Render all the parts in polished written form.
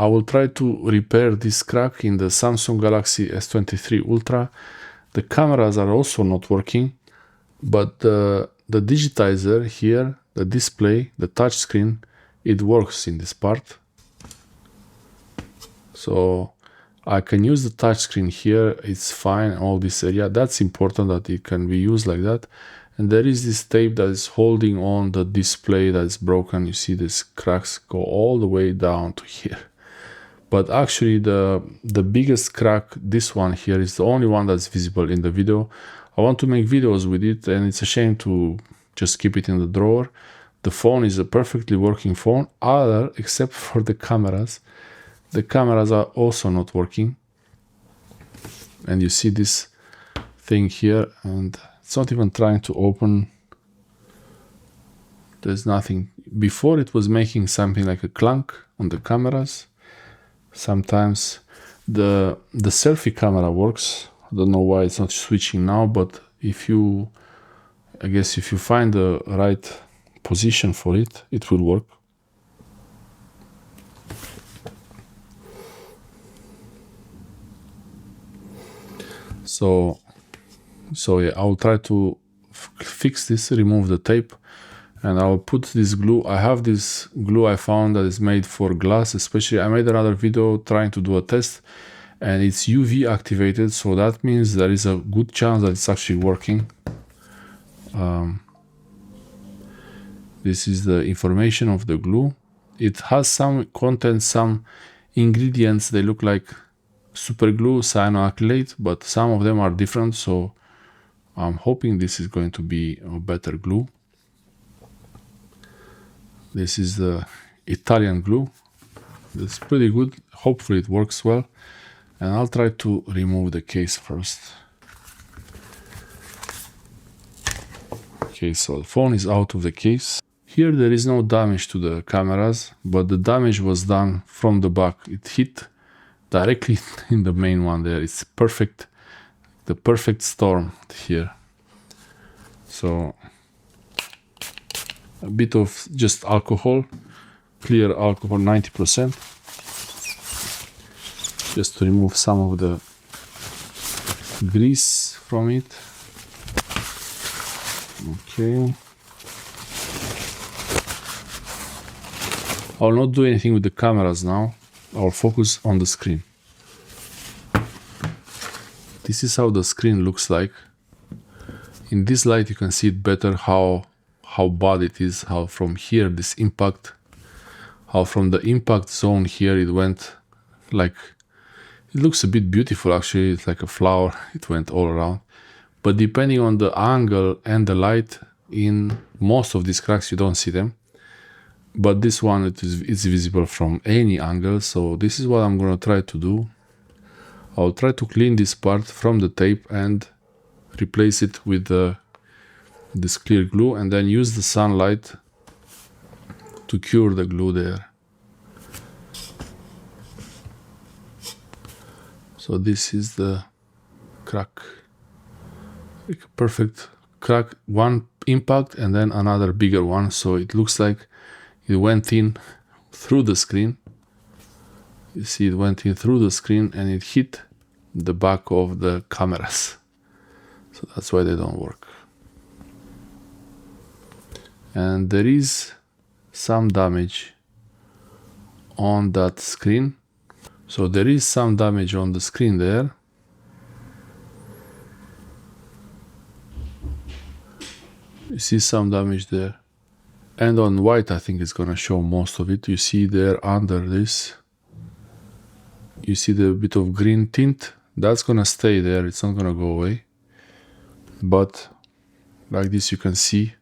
I will try to repair this crack in the Samsung Galaxy S23 Ultra. The cameras are also not working, but the digitizer here, the display, the touch screen, it works in this part. So I can use the touch screen here, it's fine, all this area. That's important that it can be used like that. And there is this tape that is holding on the display that is broken. You see these cracks go all the way down to here. But actually the biggest crack, this one here, is the only one that's visible in the video. I want to make videos with it, and it's a shame to just keep it in the drawer. The phone is a perfectly working phone, except for the cameras. The cameras are also not working. And you see this thing here, and it's not even trying to open. There's nothing. Before it was making something like a clunk on the cameras. Sometimes the selfie camera works. I don't know why it's not switching now, but I guess if you find the right position for it, it will work. So yeah, I'll try to fix this, remove the tape, and I'll put this glue. I have this glue I found that is made for glass, especially. I made another video trying to do a test, and it's UV activated, so that means there is a good chance that it's actually working. This is the information of the glue. It has some content, some ingredients. They look like super glue, cyanoacrylate, but some of them are different, so I'm hoping this is going to be a better glue. This is the Italian glue. It's pretty good. Hopefully it works well. And I'll try to remove the case first. Okay, so the phone is out of the case. Here there is no damage to the cameras, but the damage was done from the back. It hit directly in the main one there. It's perfect, the perfect storm here. So a bit of just alcohol, clear alcohol, 90%, just to remove some of the grease from it. Okay. I'll not do anything with the cameras now. I'll focus on the screen. This is how the screen looks like. In this light you can see it better how bad it is, how from here this impact, how from the impact zone here it went like, it looks a bit beautiful actually, it's like a flower, it went all around. But depending on the angle and the light, in most of these cracks you don't see them. But this one, it's visible from any angle, so this is what I'm gonna try to do. I'll try to clean this part from the tape and replace it with this clear glue, and then use the sunlight to cure the glue there. So this is the crack, like a perfect crack, one impact and then another bigger one, so it looks like it went in through the screen. You see it went in through the screen and it hit the back of the cameras. So that's why they don't work. And there is some damage on that screen. So there is some damage on the screen there. You see some damage there. And on white, I think it's gonna show most of it. You see there under this, you see the bit of green tint. That's gonna stay there, it's not gonna go away. But like this you can see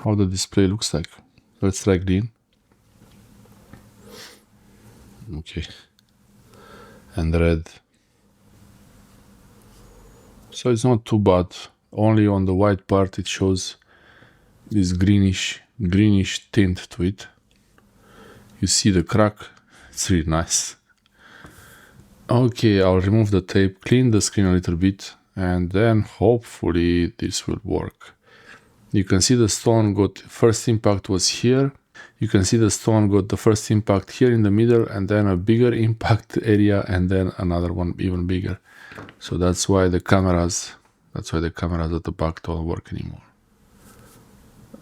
how the display looks like. Let's try green. Okay. And red. So it's not too bad. Only on the white part it shows this greenish tint to it. You see the crack, it's really nice. Okay, I'll remove the tape, clean the screen a little bit, and then hopefully this will work. You can see the stone got, first impact was here, You can see the stone got the first impact here in the middle, and then a bigger impact area, and then another one even bigger. So that's why the cameras at the back don't work anymore.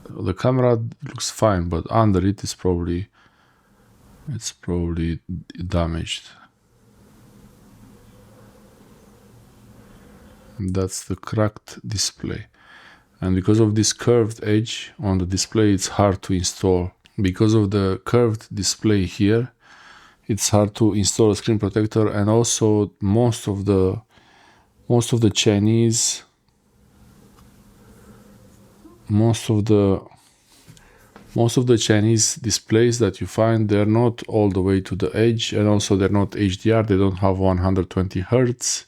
The camera looks fine, but under it is probably damaged. That's the cracked display. And because of this curved edge on the display, it's hard to install. Because of the curved display here, it's hard to install a screen protector, and also most of the Chinese displays that you find, they're not all the way to the edge, and also they're not HDR, they don't have 120 Hertz.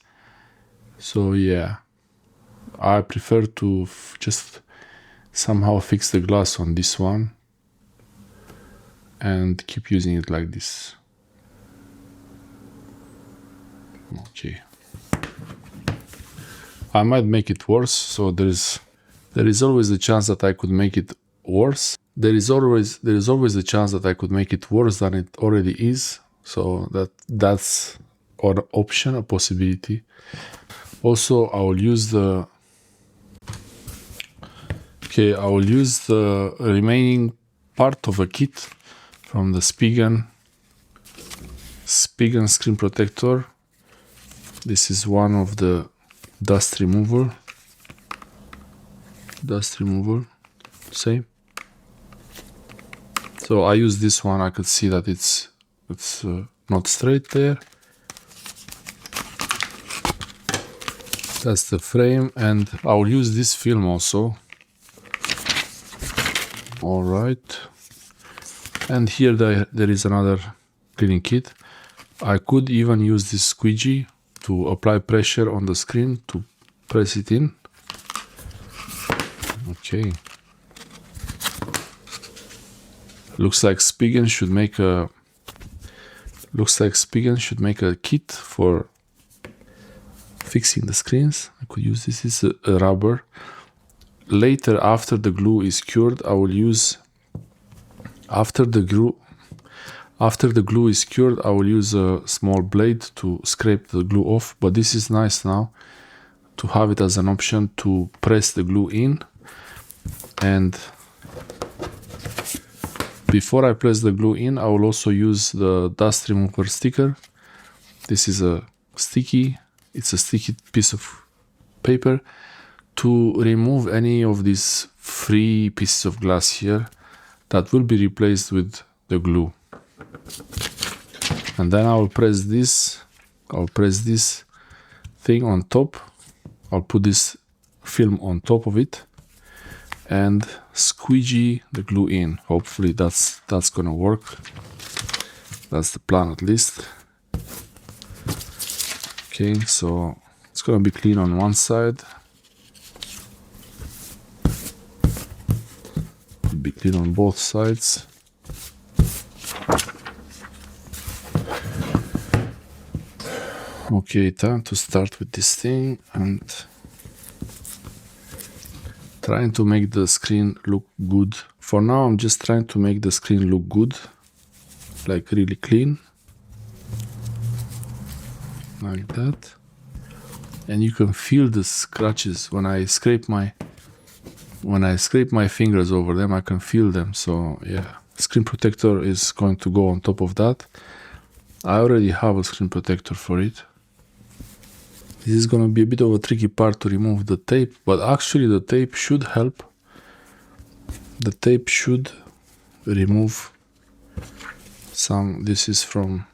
So yeah, I prefer to just somehow fix the glass on this one and keep using it like this. Okay, I might make it worse, so there is always the chance that I could make it worse. There is always the chance that I could make it worse than it already is. So that's an option, a possibility. Also, I will use the remaining part of a kit from the Spigen screen protector. This is one of the dust removal, same. So I use this one. I could see that it's not straight there. That's the frame, and I'll use this film also. All right, and here there is another cleaning kit. I could even use this squeegee to apply pressure on the screen to press it in. Okay. Looks like Spigen should make a kit for fixing the screens. I could use this. Is a rubber. Later, after the glue is cured, I will use a small blade to scrape the glue off. But this is nice now to have it as an option to press the glue in. And before I press the glue in, I will also use the dust remover sticker. This is it's a sticky piece of paper to remove any of these free pieces of glass here that will be replaced with the glue. And then I will press this thing on top. I'll put this film on top of it and squeegee the glue in. Hopefully that's gonna work. That's the plan, at least. Okay, so it's gonna be clean on one side, be clean on both sides. Okay, time to start with this thing and trying to make the screen look good. For now, I'm just trying to make the screen look good, like really clean, like that. And you can feel the scratches when I scrape my fingers over them. I can feel them. So yeah, screen protector is going to go on top of that. I already have a screen protector for it. This is going to be a bit of a tricky part to remove the tape, but actually the tape should help. The tape should remove some. This is from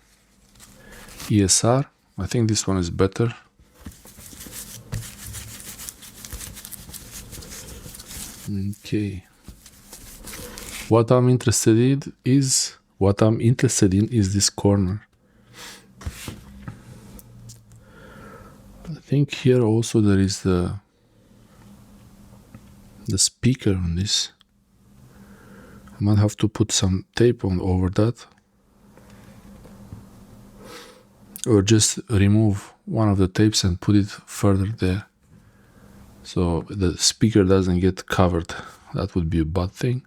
ESR. I think this one is better. Okay. What I'm interested in is this corner. I think here also there is the speaker on this. I might have to put some tape on over that, or just remove one of the tapes and put it further there, so the speaker doesn't get covered. That would be a bad thing.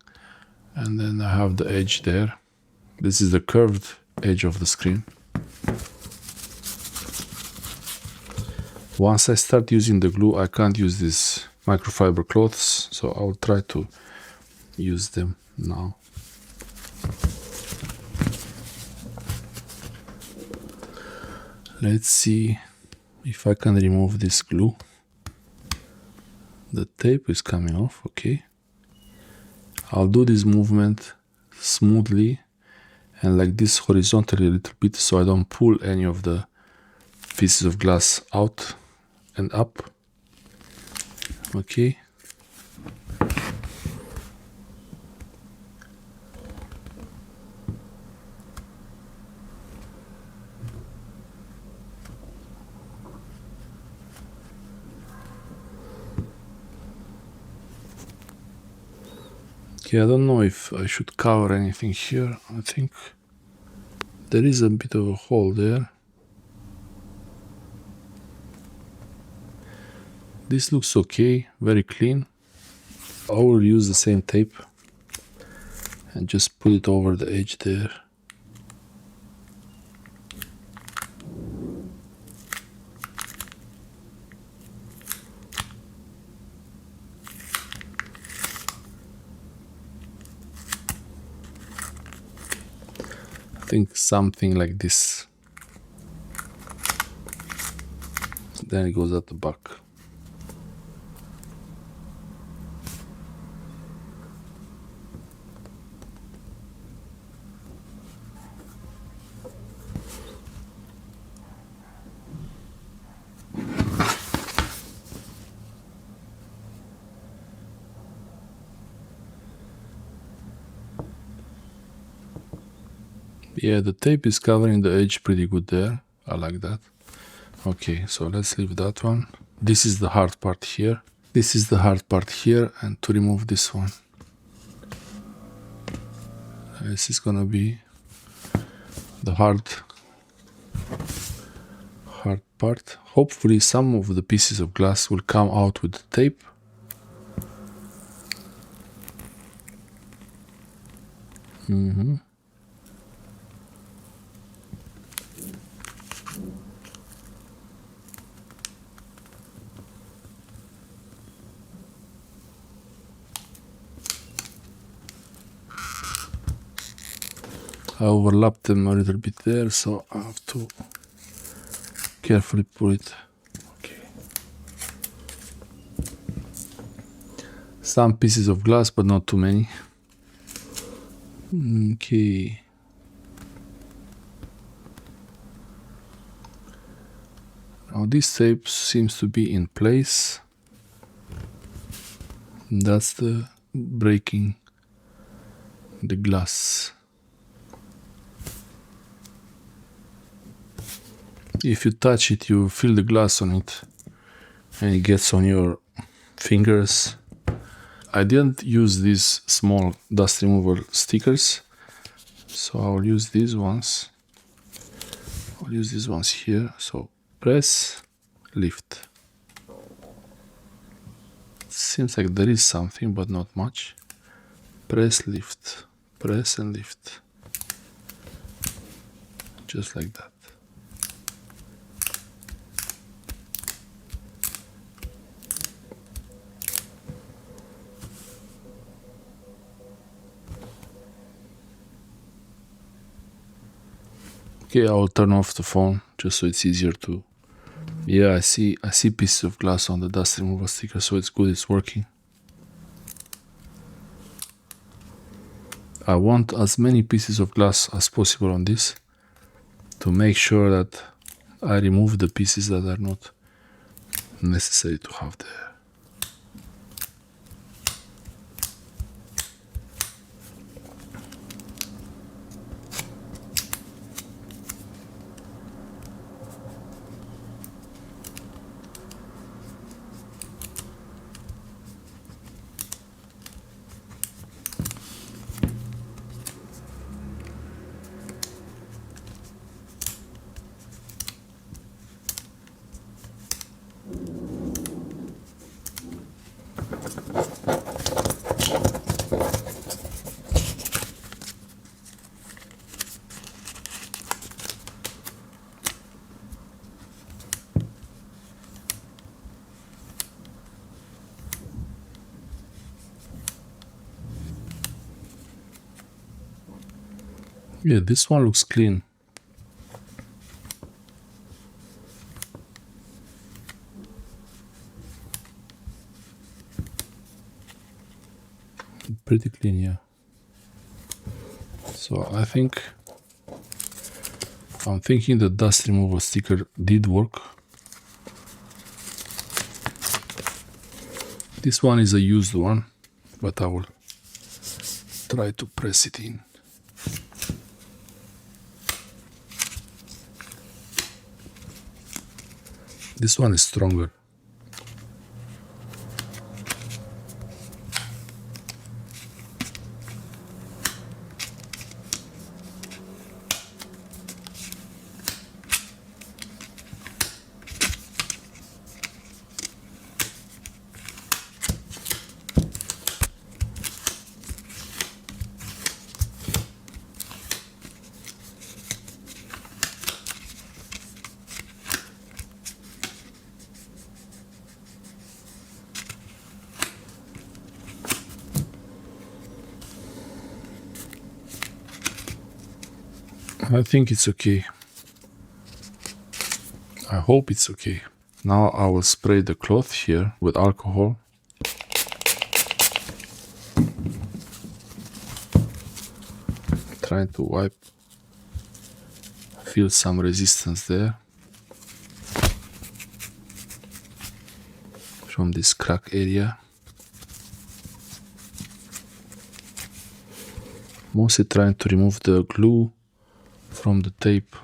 And then I have the edge there. This is the curved edge of the screen. Once I start using the glue, I can't use these microfiber cloths, so I'll try to use them now. Let's see if I can remove this glue. The tape is coming off, okay. I'll do this movement smoothly and like this horizontally a little bit, so I don't pull any of the pieces of glass out and up. Okay. Okay, I don't know if I should cover anything here. I think there is a bit of a hole there. This looks okay, very clean. I will use the same tape and just put it over the edge there. I think something like this. Then it goes at the back. Yeah, the tape is covering the edge pretty good there. I like that. Okay, so let's leave that one. This is the hard part here. This is the hard part here, and to remove this one. This is gonna be the hard part. Hopefully some of the pieces of glass will come out with the tape. I overlapped them a little bit there, so I have to carefully pull it. Okay. Some pieces of glass, but not too many. Okay. Now this tape seems to be in place. That's the breaking the glass. If you touch it, you feel the glass on it and it gets on your fingers. I didn't use these small dust removal stickers, so I'll use these ones. I'll use these ones here. So press, lift. Seems like there is something, but not much. Press, lift, press and lift. Just like that. Okay, I'll turn off the phone just so it's easier to. Yeah, I see pieces of glass on the dust removal sticker, so it's good, it's working. I want as many pieces of glass as possible on this to make sure that I remove the pieces that are not necessary to have there. Yeah, this one looks clean. Pretty clean, yeah. So I'm thinking the dust removal sticker did work. This one is a used one, but I will try to press it in. This one is stronger. I think it's okay. I hope it's okay. Now I will spray the cloth here with alcohol. Trying to wipe. Feel some resistance there from this crack area. Mostly trying to remove the glue from the tape.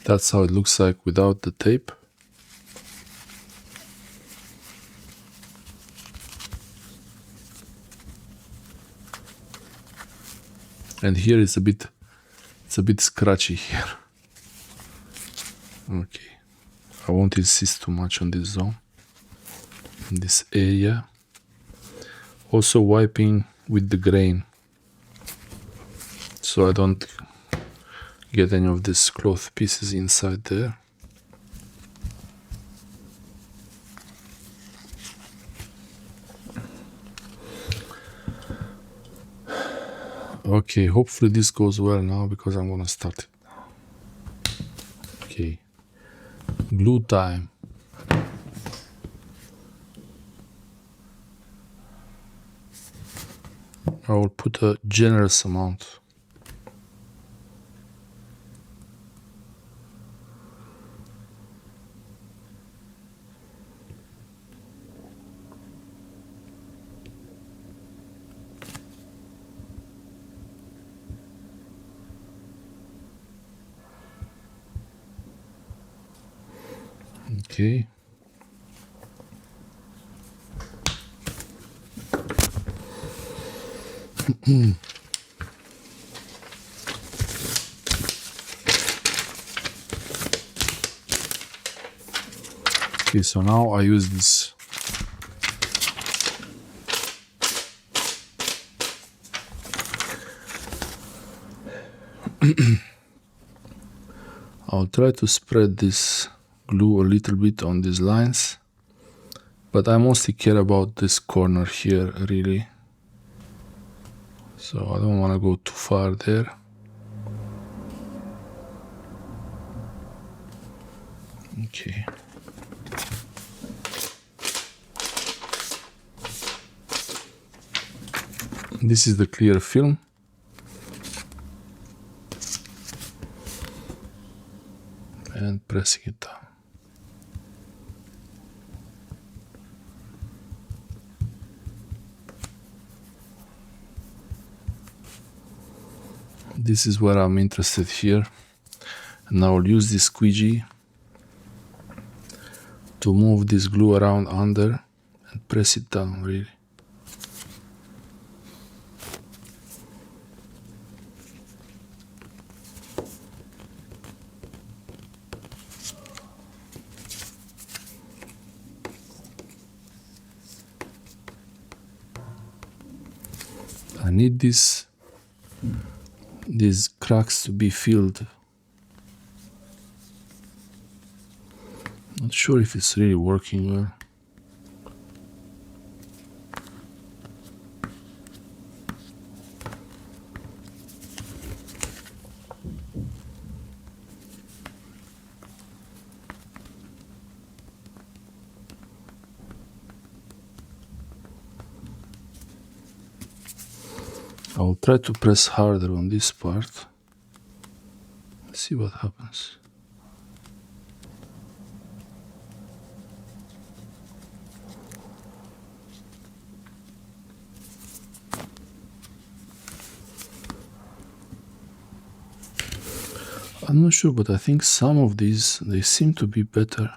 That's how it looks like without the tape. And here it's a bit scratchy here. Okay, I won't insist too much on this zone, in this area. Also wiping with the grain, so I don't get any of these cloth pieces inside there. Okay, hopefully this goes well now, because I'm gonna start it. Okay, glue time. I will put a generous amount. Okay. Okay, so now I use this I'll try to spread this glue a little bit on these lines, but I mostly care about this corner here, really. So I don't want to go too far there. Okay. This is the clear film. And pressing it down. This is where I'm interested here, and I will use this squeegee to move this glue around under and press it down, really. I need these cracks to be filled. Not sure if it's really working well. I'll try to press harder on this part. See what happens. I'm not sure, but I think some of these, they seem to be better.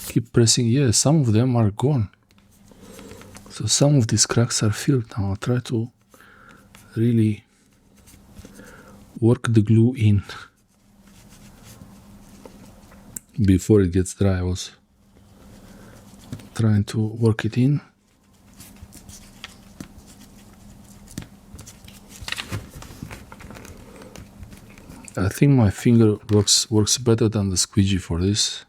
Keep pressing, yeah, some of them are gone. So some of these cracks are filled. Now I'll try to really work the glue in before it gets dry. I was trying to work it in. I think my finger works better than the squeegee for this.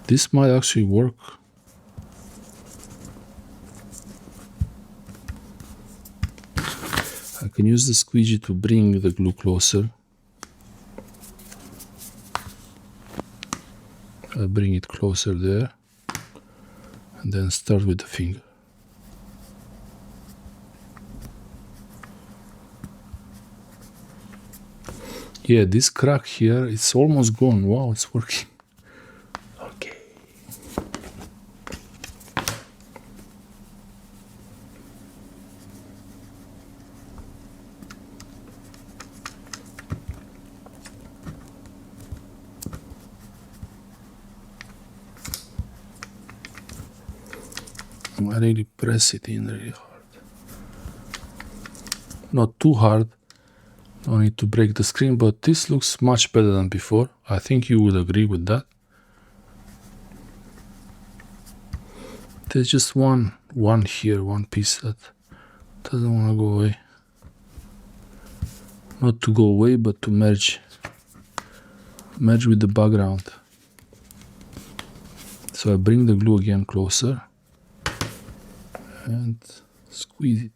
This might actually work. I can use the squeegee to bring the glue closer. I bring it closer there and then start with the finger. Yeah, this crack here, it's almost gone. Wow, it's working. Okay. I really press it in really hard. Not too hard. No need to break the screen, but this looks much better than before. I think you would agree with that. There's just one here, one piece that doesn't want to go away. Not to go away, but to merge with the background. So I bring the glue again closer and squeeze it.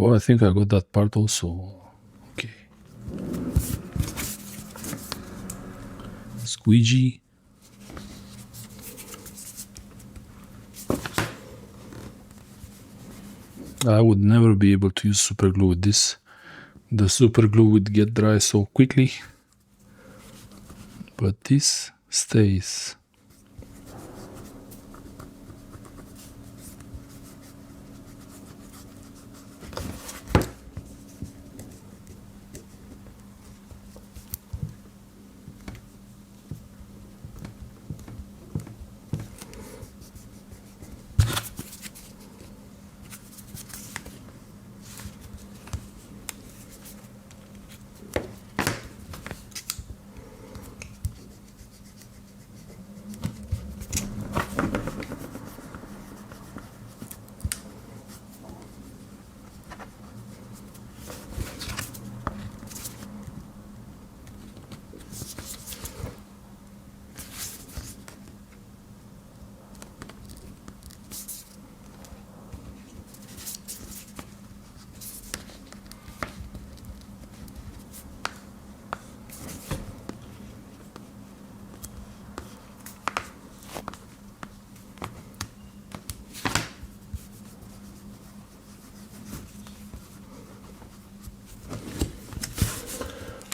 Oh, I think I got that part also. Okay. Squeegee. I would never be able to use super glue with this. The super glue would get dry so quickly. But this stays.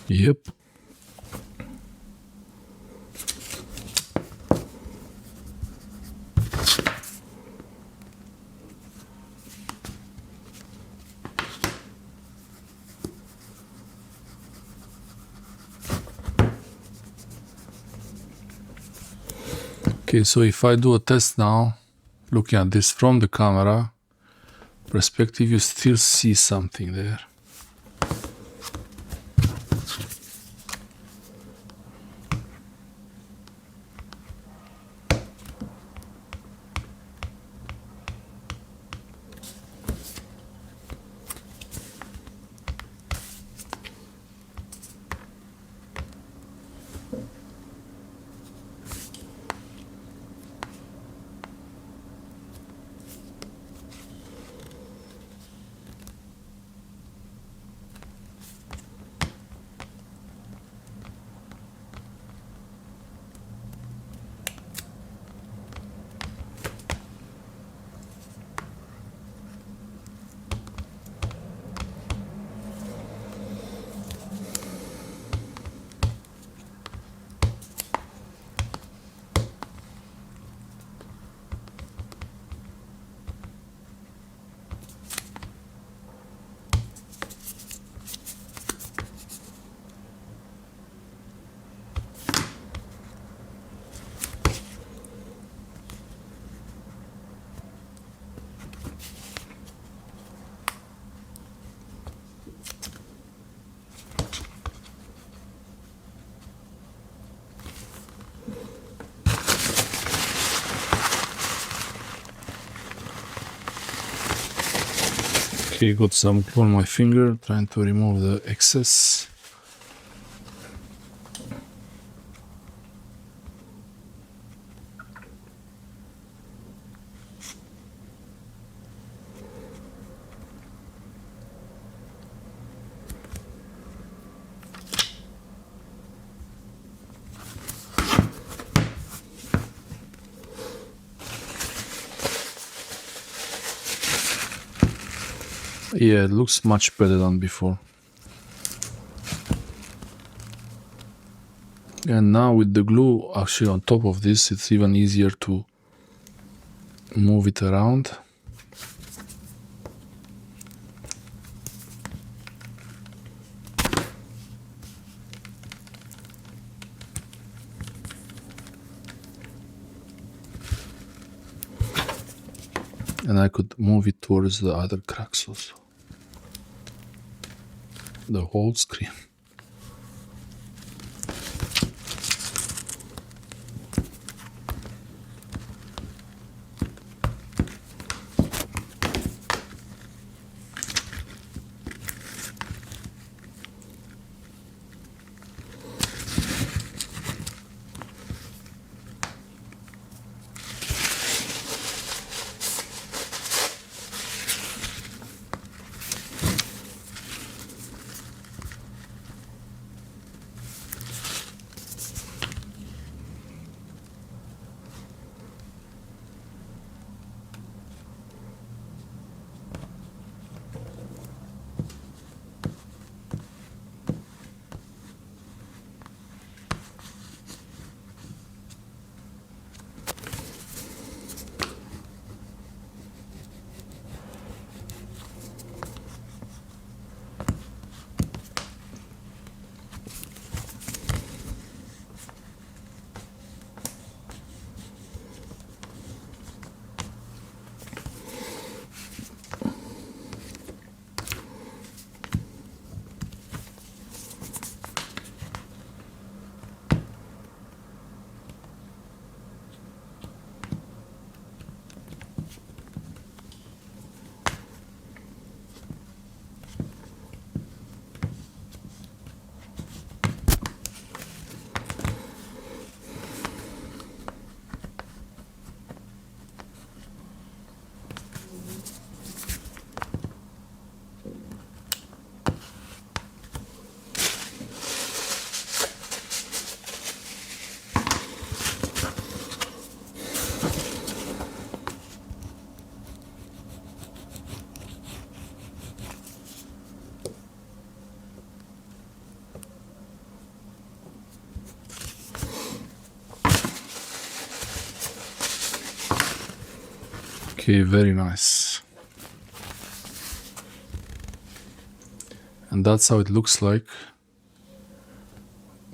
Yep. Okay, so if I do a test now, looking at this from the camera perspective, you still see something there. Okay, got some glue on my finger, trying to remove the excess. Yeah, it looks much better than before. And now with the glue actually on top of this, it's even easier to move it around. And I could move it towards the other cracks also. The whole screen. Okay, very nice. And that's how it looks like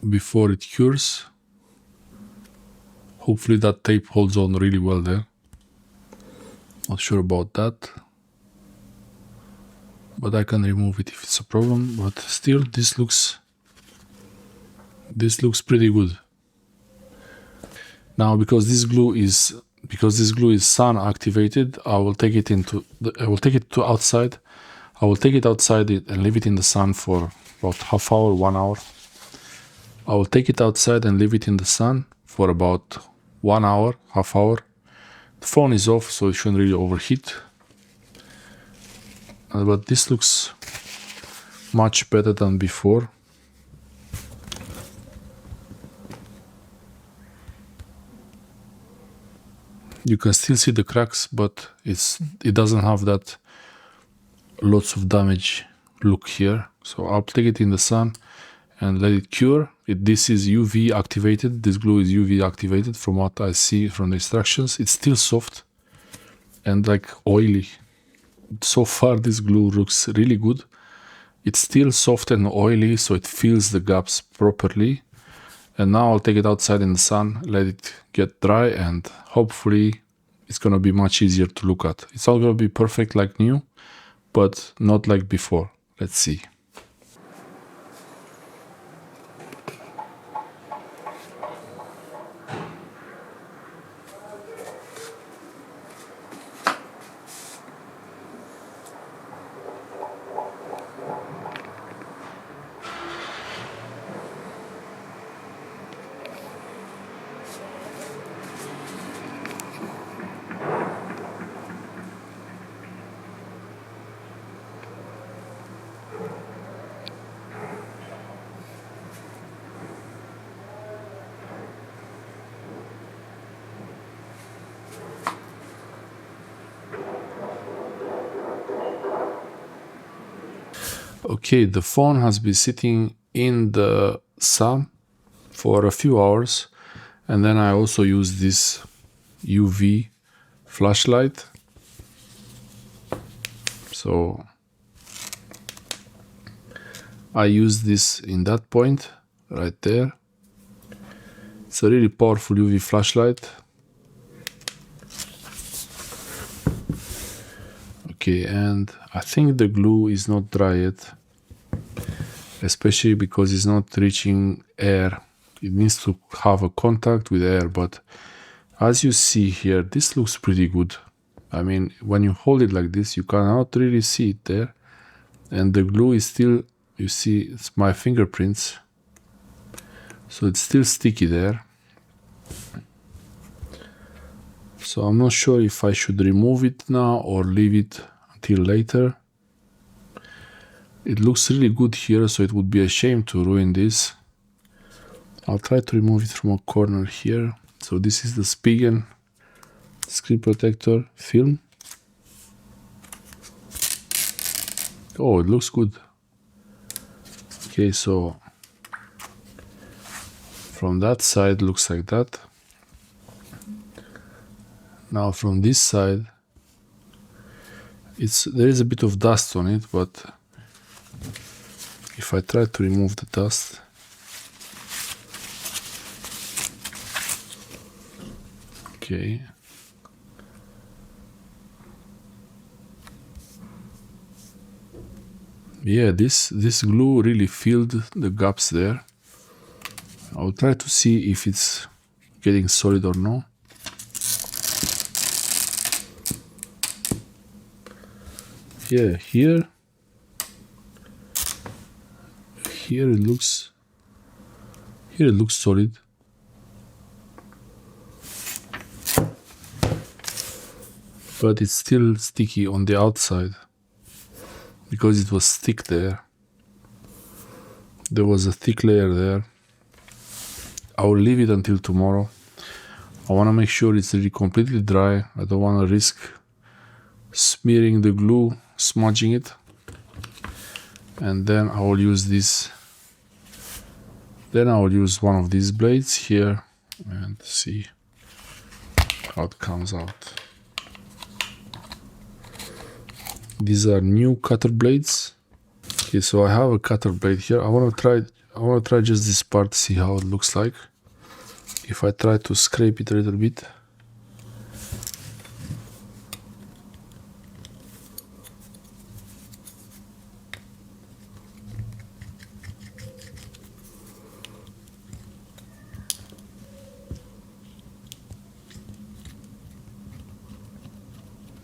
before it cures. Hopefully that tape holds on really well there. Not sure about that, but I can remove it if it's a problem. But still, this looks pretty good. Now, because this glue is sun activated, I will take it to outside. I will take it outside and leave it in the sun for about half hour, 1 hour. I will take it outside and leave it in the sun for about 1 hour, half hour. The phone is off, so it shouldn't really overheat. But this looks much better than before. You can still see the cracks, but it doesn't have that lots of damage look here. So I'll take it in the sun and let it cure. This is UV activated. This glue is UV activated from what I see from the instructions. It's still soft and like oily. So far this glue looks really good. It's still soft and oily, so it fills the gaps properly. And now I'll take it outside in the sun, let it get dry, and hopefully it's gonna be much easier to look at. It's not gonna be perfect like new, but not like before. Let's see. Okay, the phone has been sitting in the sun for a few hours, and then I also use this UV flashlight. So I use this in that point right there. It's a really powerful UV flashlight. Okay, and I think the glue is not dry yet, especially because it's not reaching air. It needs to have a contact with air, but as you see here, this looks pretty good. I mean, when you hold it like this, you cannot really see it there. And the glue is still, you see, it's my fingerprints. So it's still sticky there. So I'm not sure if I should remove it now or leave it until later. It looks really good here, so it would be a shame to ruin this. I'll try to remove it from a corner here. So this is the Spigen screen protector film. Oh, it looks good. Okay, so from that side looks like that. Now from this side, there is a bit of dust on it, but if I try to remove the dust, okay. Yeah, this glue really filled the gaps there. I'll try to see if it's getting solid or no. Yeah, here it looks solid. But it's still sticky on the outside because it was thick there. There was a thick layer there. I will leave it until tomorrow. I want to make sure it's really completely dry. I don't want to risk smearing the glue, smudging it. And then I will use this. Then I will use one of these blades here and see how it comes out. These are new cutter blades. Okay, so I have a cutter blade here. I want to try just this part, see how it looks like. If I try to scrape it a little bit,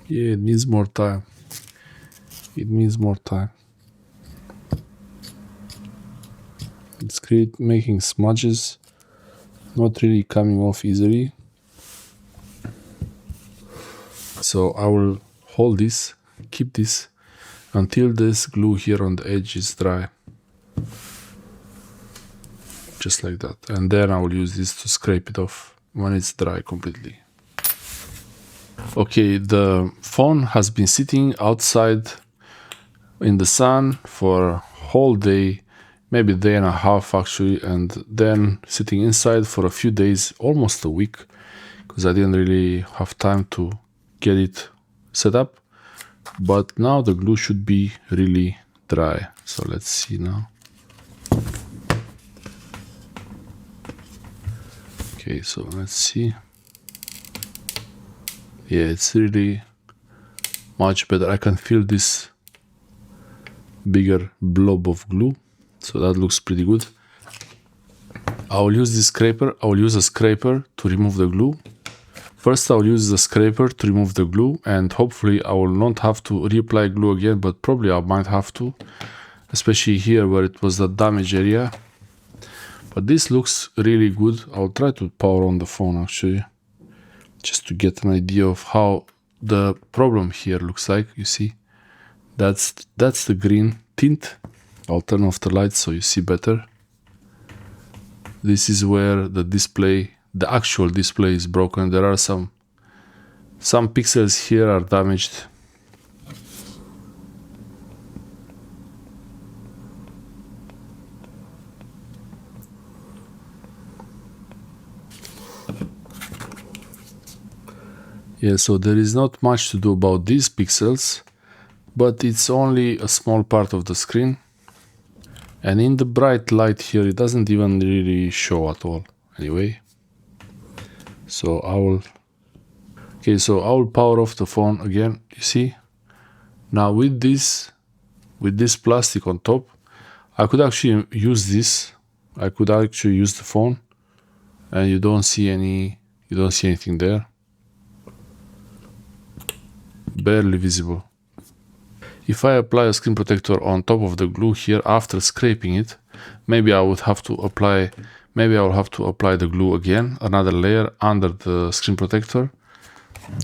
yeah, it needs more time. It needs more time. It's making smudges, not really coming off easily. So I will hold this, keep this until this glue here on the edge is dry. Just like that. And then I will use this to scrape it off when it's dry completely. Okay, the phone has been sitting outside in the sun for a whole day, maybe a day and a half actually, and then sitting inside for a few days, almost a week, because I didn't really have time to get it set up. But now the glue should be really dry. So let's see now. Okay, so let's see. Yeah, it's really much better. I can feel this bigger blob of glue, so that looks pretty good. I will use this scraper. I will use a scraper to remove the glue. First, I will use the scraper to remove the glue, and hopefully I will not have to reapply glue again, but probably I might have to, especially here where it was the damaged area. But this looks really good. I'll try to power on the phone actually, just to get an idea of how the problem here looks like. You see, that's the green tint. I'll turn off the lights so you see better. This is where the display, the actual display, is broken. There are some pixels here are damaged. Yeah, so there is not much to do about these pixels, but it's only a small part of the screen. And in the bright light here, it doesn't even really show at all. Anyway, so I will power off the phone again. You see, now with this plastic on top, I could actually use this. I could actually use the phone, and you don't see anything there. Barely visible. If I apply a screen protector on top of the glue here after scraping it, maybe I will have to apply the glue again, another layer under the screen protector.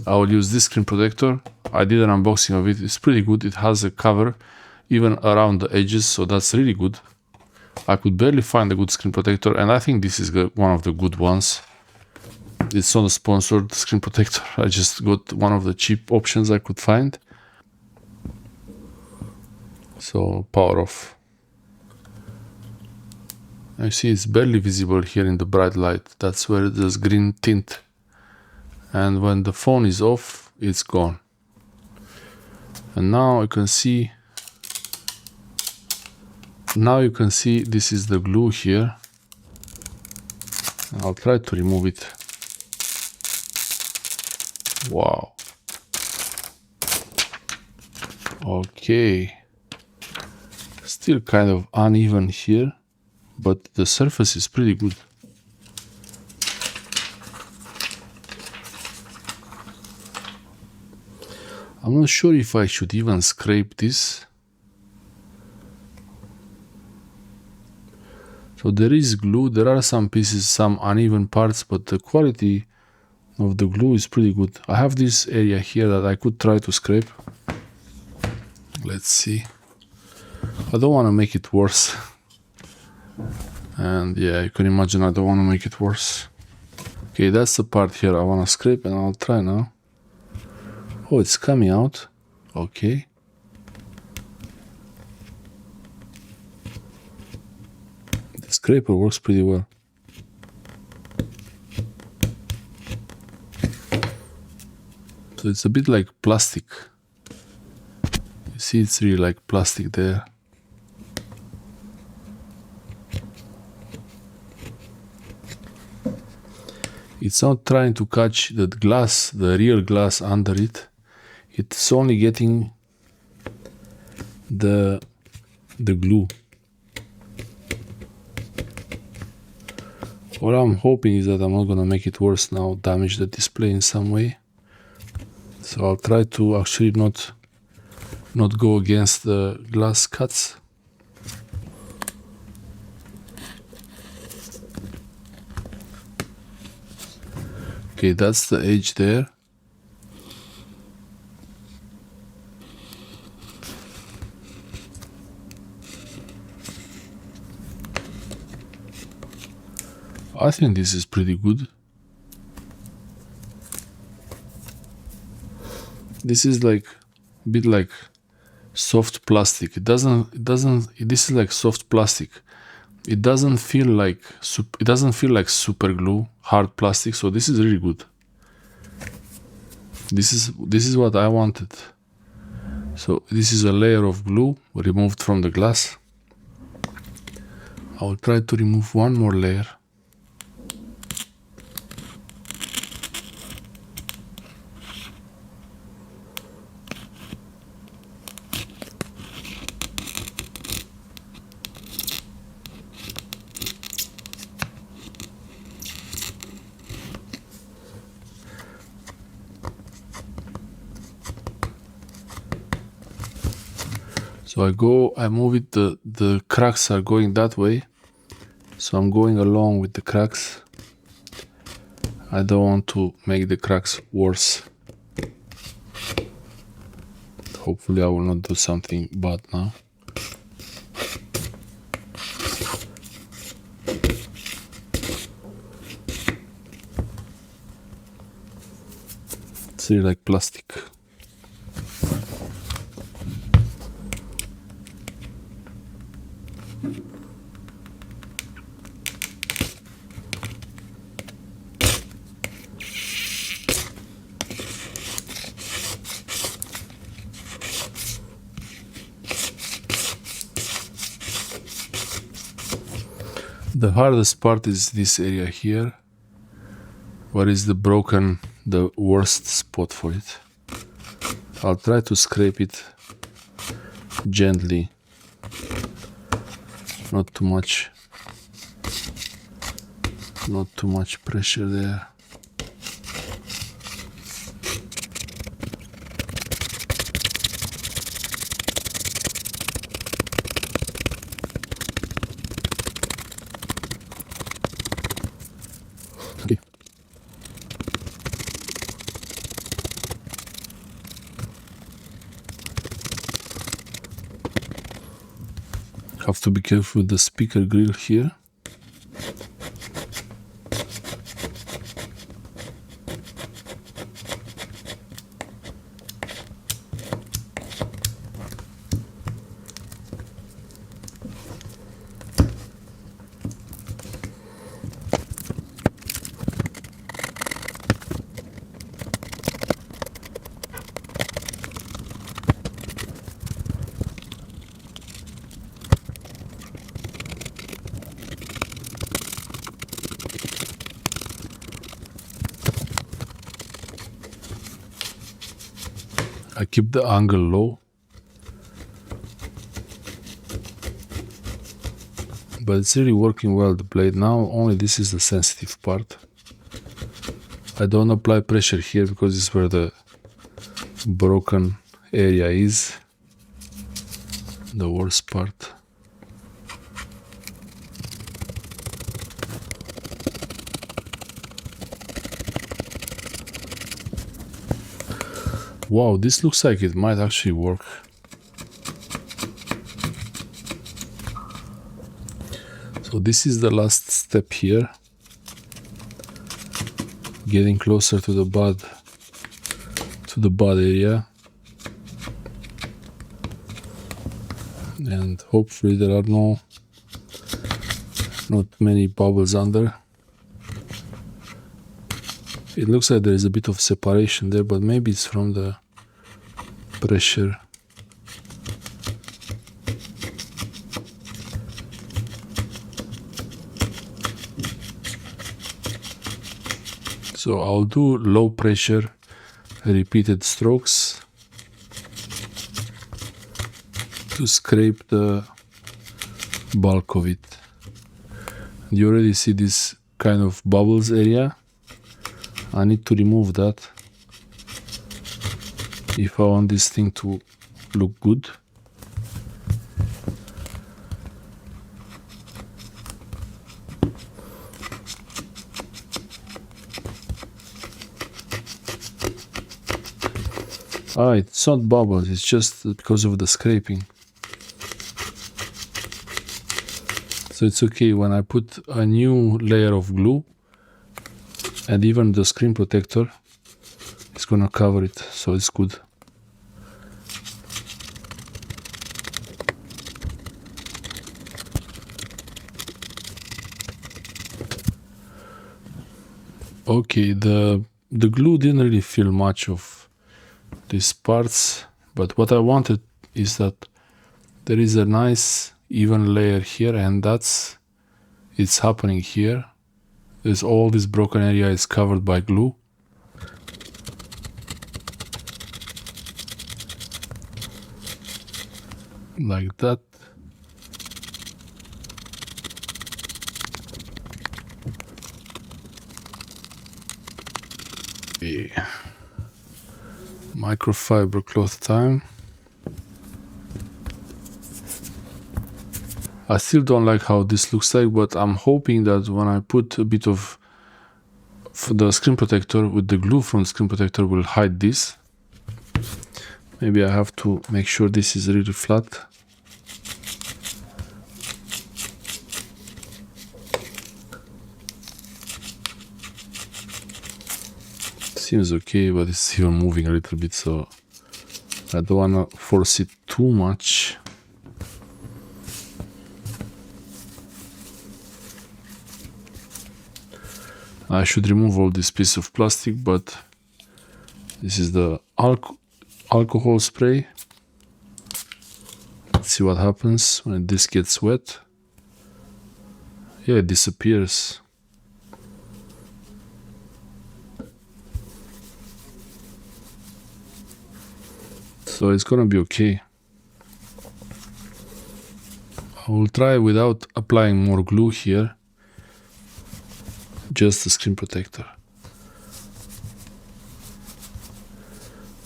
I will use this screen protector. I did an unboxing of it. It's pretty good. It has a cover even around the edges, so that's really good. I could barely find a good screen protector, and I think this is one of the good ones. It's not a sponsored screen protector. I just got one of the cheap options I could find. So power off. I see it's barely visible here in the bright light. That's where there's green tint. And when the phone is off, it's gone. And now you can see this is the glue here. I'll try to remove it. Wow. Okay. Still kind of uneven here, but the surface is pretty good. I'm not sure if I should even scrape this. So there is glue, there are some pieces, some uneven parts, but the quality of the glue is pretty good. I have this area here that I could try to scrape. Let's see. I don't want to make it worse. And yeah, you can imagine I don't want to make it worse. Okay, that's the part here I want to scrape, and I'll try now. Oh, it's coming out. Okay. The scraper works pretty well. So it's a bit like plastic. You see, it's really like plastic there. It's not trying to catch the glass, the real glass under it. It's only getting the glue. What I'm hoping is that I'm not gonna make it worse now, damage the display in some way. So I'll try to actually not go against the glass cuts. Okay, that's the edge there. I think this is pretty good. This is like a bit like soft plastic. This is like soft plastic. It doesn't feel like super glue, hard plastic, so this is really good. This is what I wanted. So this is a layer of glue removed from the glass. I will try to remove one more layer. So I move it, the cracks are going that way. So I'm going along with the cracks. I don't want to make the cracks worse. Hopefully I will not do something bad now. It's really like plastic. The hardest part is this area here, where is the worst spot for it. I'll try to scrape it gently, not too much pressure there. Okay. Have to be careful with the speaker grill here. I keep the angle low, but it's really working well, the blade now. Only this is the sensitive part. I don't apply pressure here because this is where the broken area is, the worst part. Wow, this looks like it might actually work. So this is the last step here. Getting closer to the bud area. And hopefully there are not many bubbles under. It looks like there is a bit of separation there, but maybe it's from the pressure. So I'll do low pressure repeated strokes to scrape the bulk of it. You already see this kind of bubbles area. I need to remove that if I want this thing to look good. It's not bubbles, it's just because of the scraping. So it's okay when I put a new layer of glue, and even the screen protector is gonna cover it, so it's good. Okay, the glue didn't really fill much of these parts, but what I wanted is that there is a nice even layer here, and it's happening here. There's all this broken area is covered by glue. Like that. Yeah. Microfiber cloth time. I still don't like how this looks like, but I'm hoping that when I put a bit of the screen protector with the glue from the screen protector will hide this. Maybe I have to make sure this is really flat. Seems okay, but it's even moving a little bit, so I don't want to force it too much. I should remove all this piece of plastic, but this is the alcohol spray. Let's see what happens when this gets wet. Yeah, it disappears. So it's gonna be okay. I will try without applying more glue here. Just the screen protector.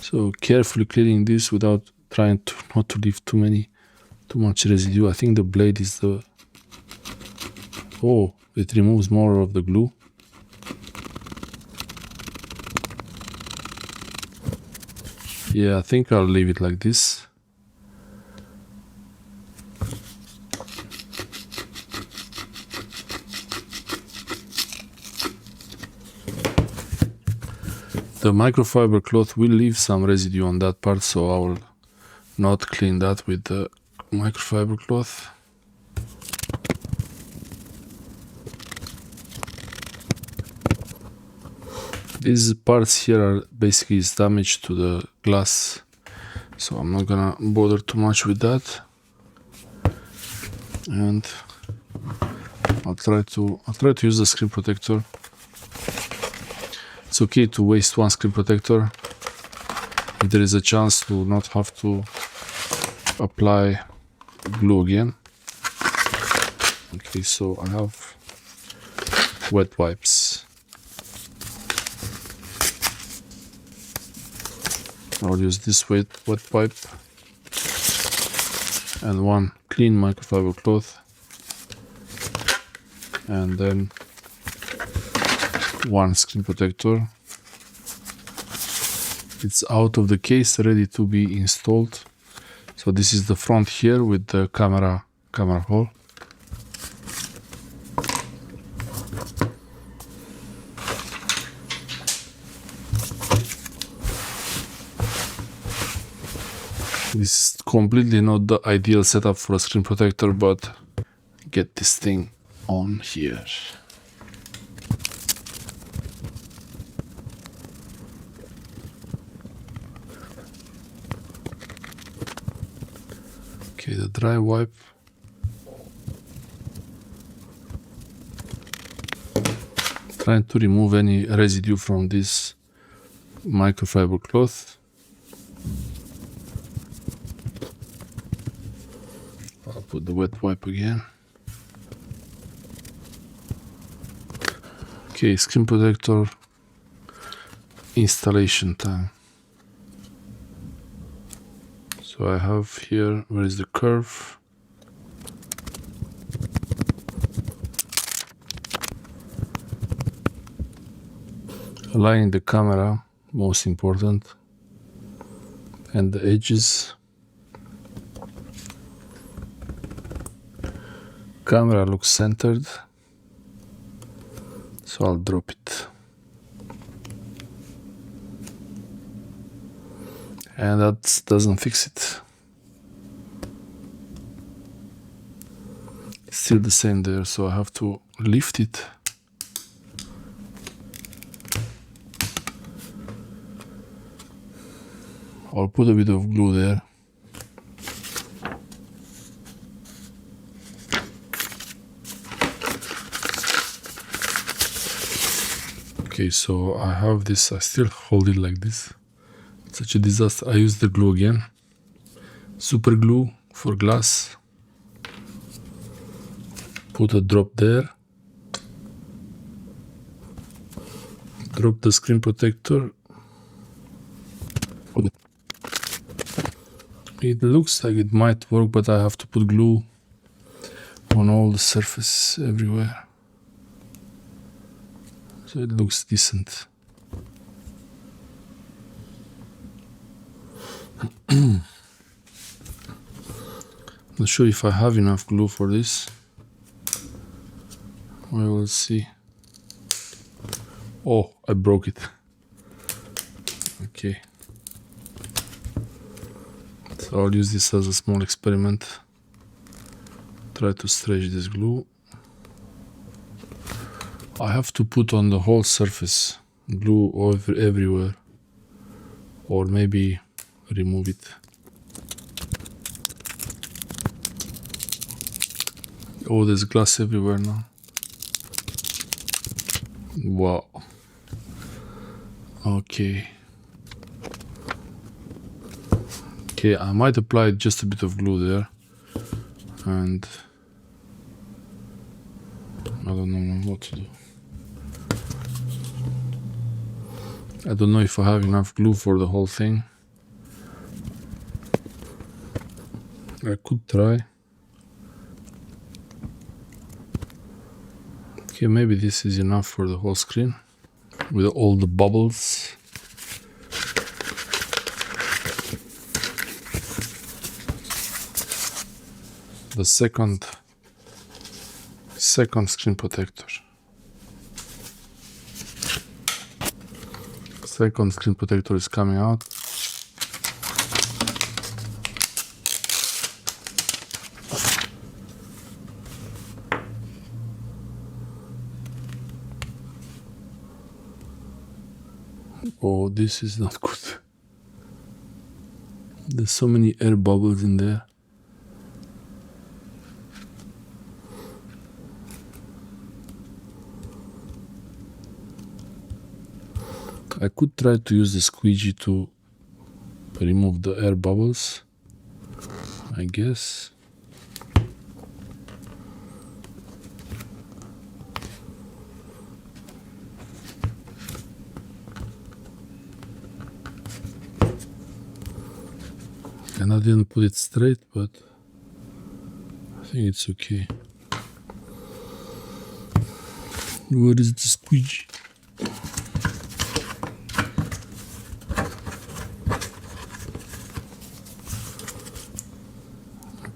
So carefully cleaning this without trying to not to leave too much residue. I think the blade is the... Oh, it removes more of the glue. Yeah, I think I'll leave it like this. The microfiber cloth will leave some residue on that part, so I will not clean that with the microfiber cloth. These parts here are basically damage to the glass, so I'm not gonna bother too much with that. And I'll try to use the screen protector. It's okay to waste one screen protector if there is a chance to not have to apply glue again. Okay, so I have wet wipes. I'll use this wet wipe and one clean microfiber cloth, and then one screen protector. It's out of the case, ready to be installed. So this is the front here with the camera hole. This is completely not the ideal setup for a screen protector, but get this thing on here. Okay, the dry wipe. trying to remove any residue from this microfiber cloth. I'll put the wet wipe again. Okay, screen protector installation time. So I have here, where is the curve? Aligning the camera, most important, and the edges. Camera looks centered, so I'll drop it. And that doesn't fix it. It's still the same there, so I have to lift it. I'll put a bit of glue there. Okay, so I have this, I still hold it like this. It's such a disaster. I use the glue again. Super glue for glass. Put a drop there. Drop the screen protector. It looks like it might work, but I have to put glue on all the surface everywhere. So it looks decent. Not sure if I have enough glue for this. We will see. Oh, I broke it. Okay. So I'll use this as a small experiment. Try to stretch this glue. I have to put on the whole surface glue everywhere, or maybe remove it. Oh, there's glass everywhere now. Wow. Okay. Okay, I might apply just a bit of glue there, and I don't know what to do. I don't know if I have enough glue for the whole thing. I could try. Okay, maybe this is enough for the whole screen with all the bubbles. The second screen protector. Second screen protector is coming out. Oh, this is not good. There's so many air bubbles in there. I could try to use the squeegee to remove the air bubbles, I guess. And I didn't put it straight, but I think it's okay. Where is the squeegee?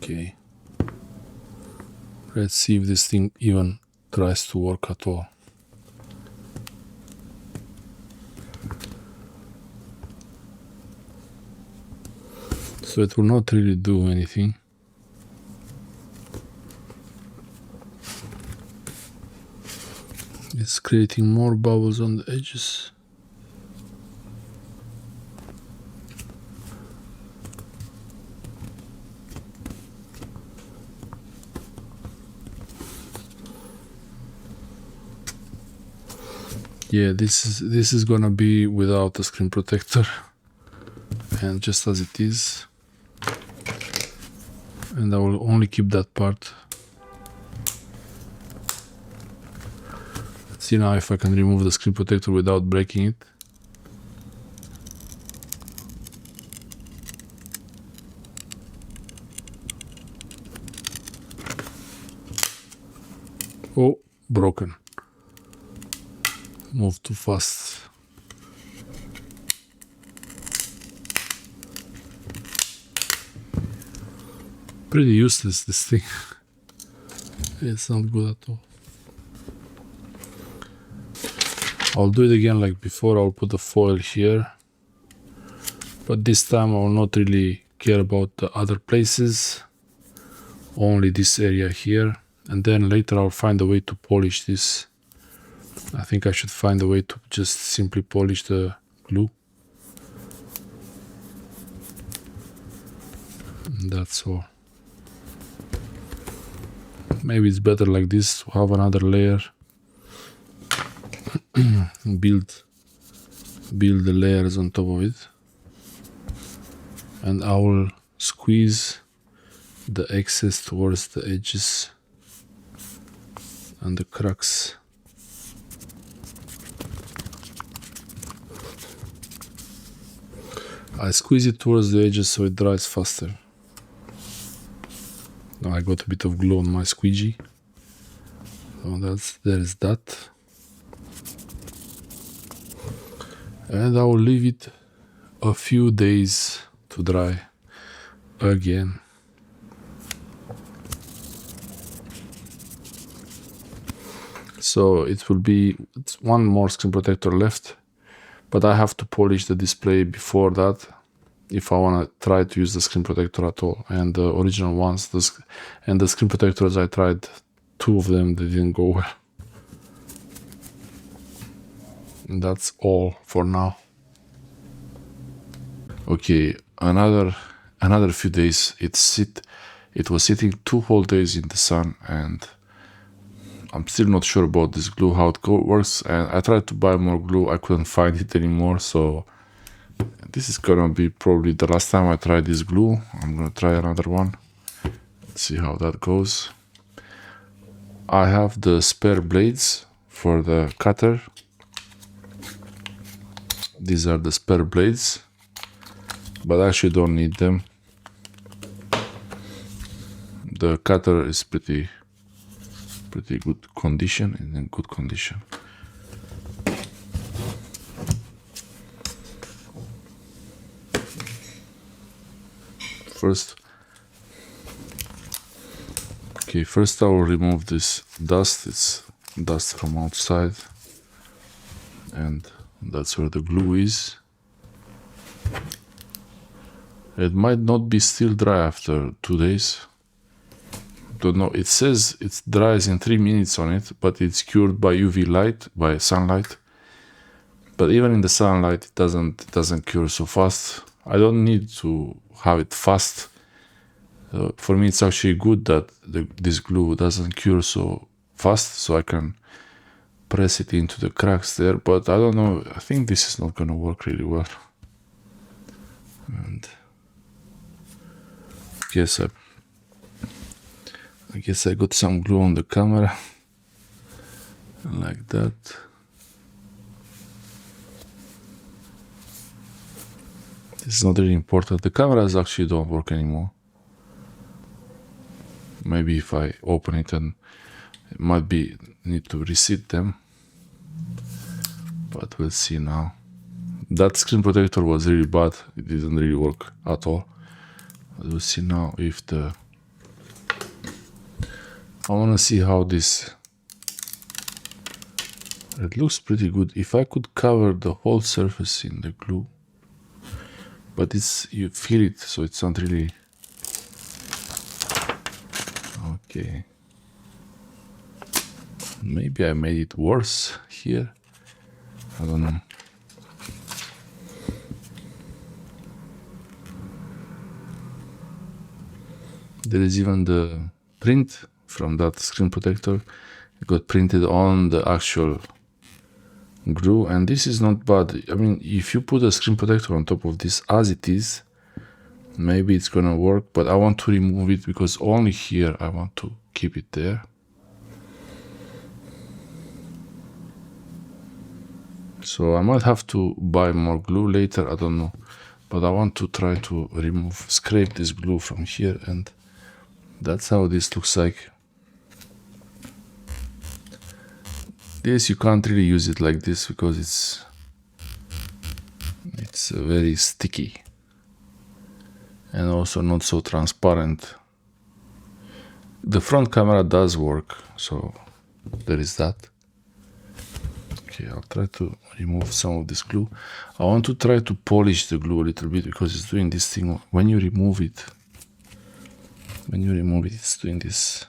Okay. Let's see if this thing even tries to work at all. So it will not really do anything. It's creating more bubbles on the edges. Yeah, this is gonna be without a screen protector and just as it is, and I will only keep that part. Let's see now if I can remove the screen protector without breaking it. Oh, broken. Moved too fast. Pretty useless, this thing. It's not good at all. I'll do it again like before. I'll put the foil here, but this time I will not really care about the other places, only this area here, and then later I'll find a way to polish this. I think I should find a way to just simply polish the glue. And that's all. Maybe it's better like this, to have another layer. build the layers on top of it, and I will squeeze the excess towards the edges and the cracks. I squeeze it towards the edges so it dries faster. Now I got a bit of glue on my squeegee, so there's that. And I will leave it a few days to dry again. So it's one more screen protector left, but I have to polish the display before that if I want to try to use the screen protector at all. And the original ones, and the screen protectors I tried, 2 of them, they didn't go well. And that's all for now. Okay, another few days. It was sitting 2 whole days in the sun, and I'm still not sure about this glue, how it works. And I tried to buy more glue, I couldn't find it anymore, so this is gonna be probably the last time I try this glue. I'm gonna try another one. Let's see how that goes. I have the spare blades for the cutter. These are the spare blades, but I actually don't need them. The cutter is pretty good condition, and in good condition. First I will remove this dust. It's dust from outside, and that's where the glue is. It might not be still dry after 2 days. Don't know. It says it dries in 3 minutes on it, but it's cured by UV light, by sunlight. But even in the sunlight, it doesn't cure so fast. I don't need to have it fast. For me, it's actually good that this glue doesn't cure so fast, so I can press it into the cracks there. But I don't know. I think this is not gonna work really well. And I guess I got some glue on the camera, like that. This is not really important. The cameras actually don't work anymore. Maybe if I open it, and it might be need to reset them, but we'll see now. That screen protector was really bad. It didn't really work at all. But we'll see now if I want to see how this. It looks pretty good. If I could cover the whole surface in the glue, but you feel it, so it's not really. Okay. Maybe I made it worse here. I don't know. There is even the print from that screen protector. It got printed on the actual glue, and this is not bad. I mean, if you put a screen protector on top of this as it is, maybe it's gonna work, but I want to remove it because only here I want to keep it there. So I might have to buy more glue later, I don't know, but I want to try to scrape this glue from here, and that's how this looks like. This you can't really use it like this because it's very sticky and also not so transparent. The front camera does work, so there is that. Okay, I'll try to remove some of this glue. I want to try to polish the glue a little bit because it's doing this thing when you remove it. It's doing this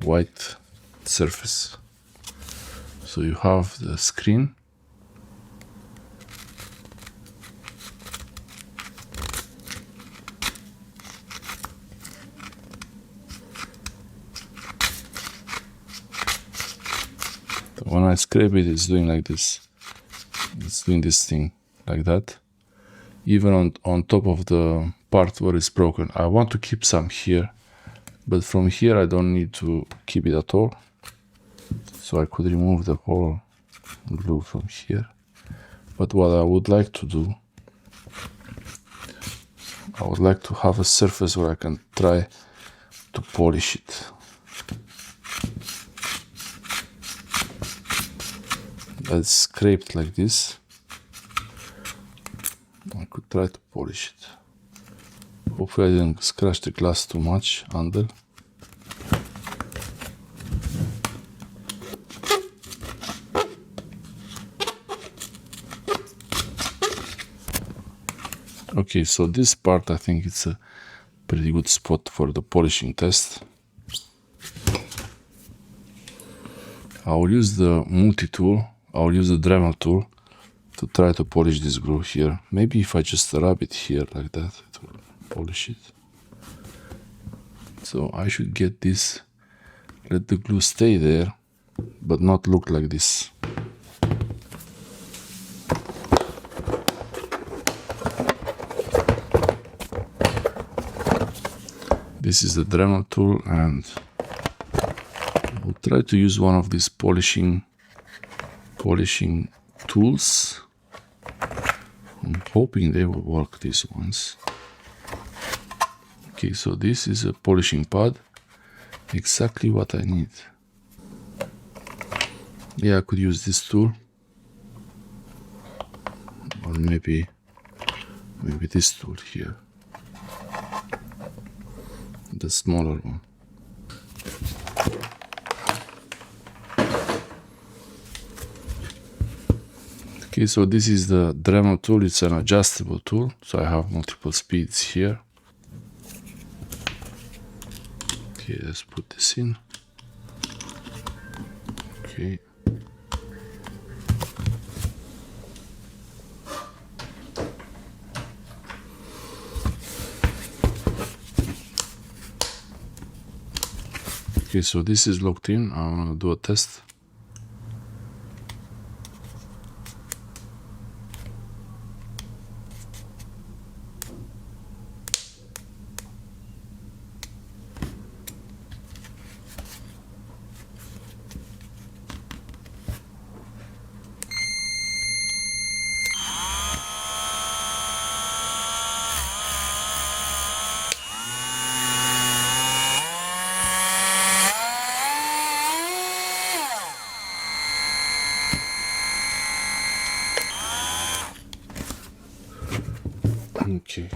white surface. So you have the screen. So when I scrape it, it's doing like this. It's doing this thing like that. Even on top of the part where it's broken. I want to keep some here, but from here I don't need to keep it at all. So I could remove the whole glue from here. But what I would like to do, I would like to have a surface where I can try to polish it. That's scraped like this. I could try to polish it. Hopefully I didn't scratch the glass too much under. Okay, so this part I think it's a pretty good spot for the polishing test. I'll use the multi-tool, I'll use the Dremel tool to try to polish this glue here. Maybe if I just rub it here like that, it will polish it. So I should get this, let the glue stay there, but not look like this. This is the Dremel tool, and I'll try to use one of these polishing tools. I'm hoping they will work, these ones. Okay, so this is a polishing pad, exactly what I need. Yeah, I could use this tool, or maybe this tool here, the smaller one. Okay, so this is the Dremel tool. It's an adjustable tool, so I have multiple speeds here. Okay, let's put this in. Okay. Okay, so this is locked in. I want to do a test. Okay.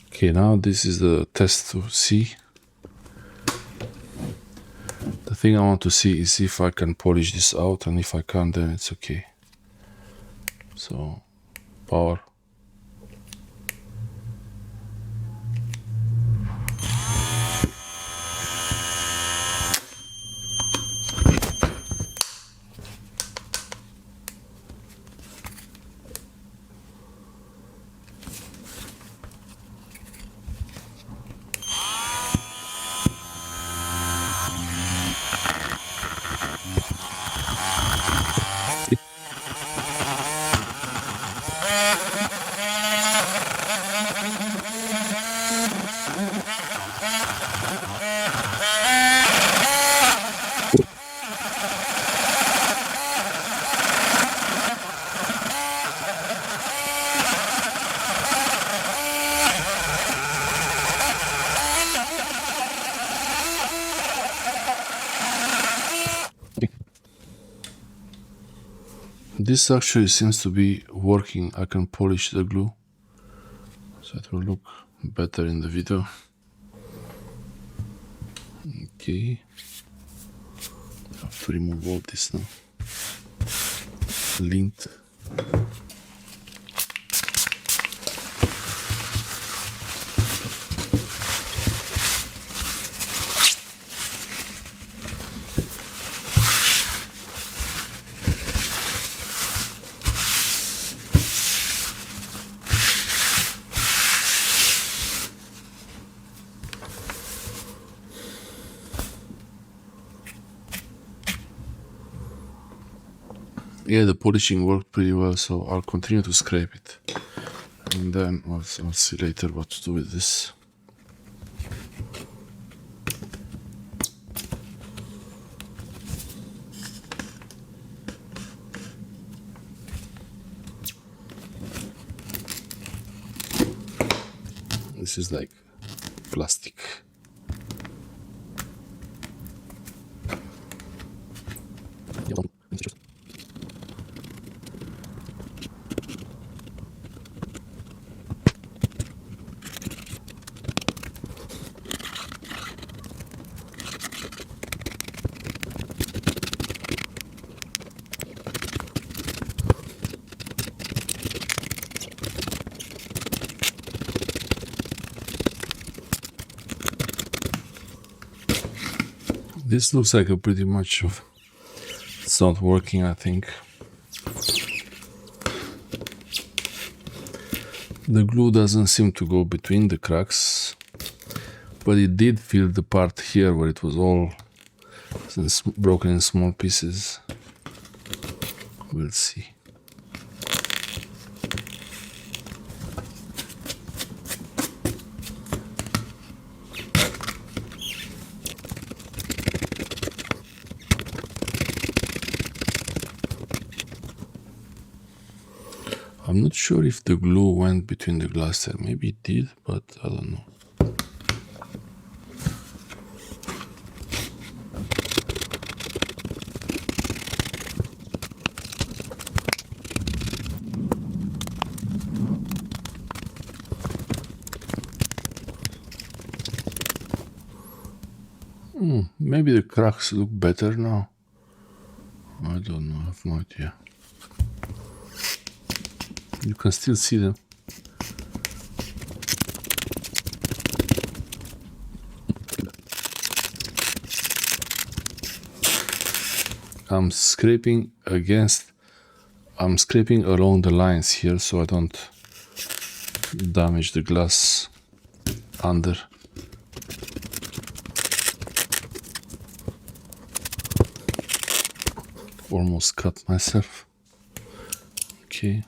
Okay, now this is the test to see. The thing I want to see is if I can polish this out, and if I can't, then it's okay. So, power. This actually seems to be working. I can polish the glue, so it will look better in the video. Okay, I have to remove all this now. Lint. Yeah, the polishing worked pretty well, so I'll continue to scrape it, and then I'll see later what to do with this. This is like plastic. This looks like a pretty much of it's not working, I think. The glue doesn't seem to go between the cracks, but it did fill the part here where it was all broken in small pieces. We'll see. I'm not sure if the glue went between the glass there. Maybe it did, but I don't know. Maybe the cracks look better now. I don't know, I have no idea. You can still see them. I'm scraping along the lines here so I don't damage the glass under. Almost cut myself. Okay.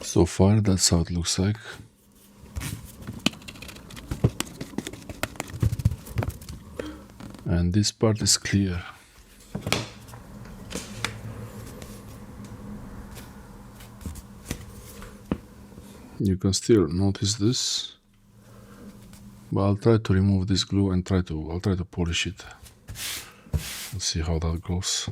So far, that's how it looks like. And this part is clear. You can still notice this, but I'll try to remove this glue and I'll try to polish it. Let's see how that goes.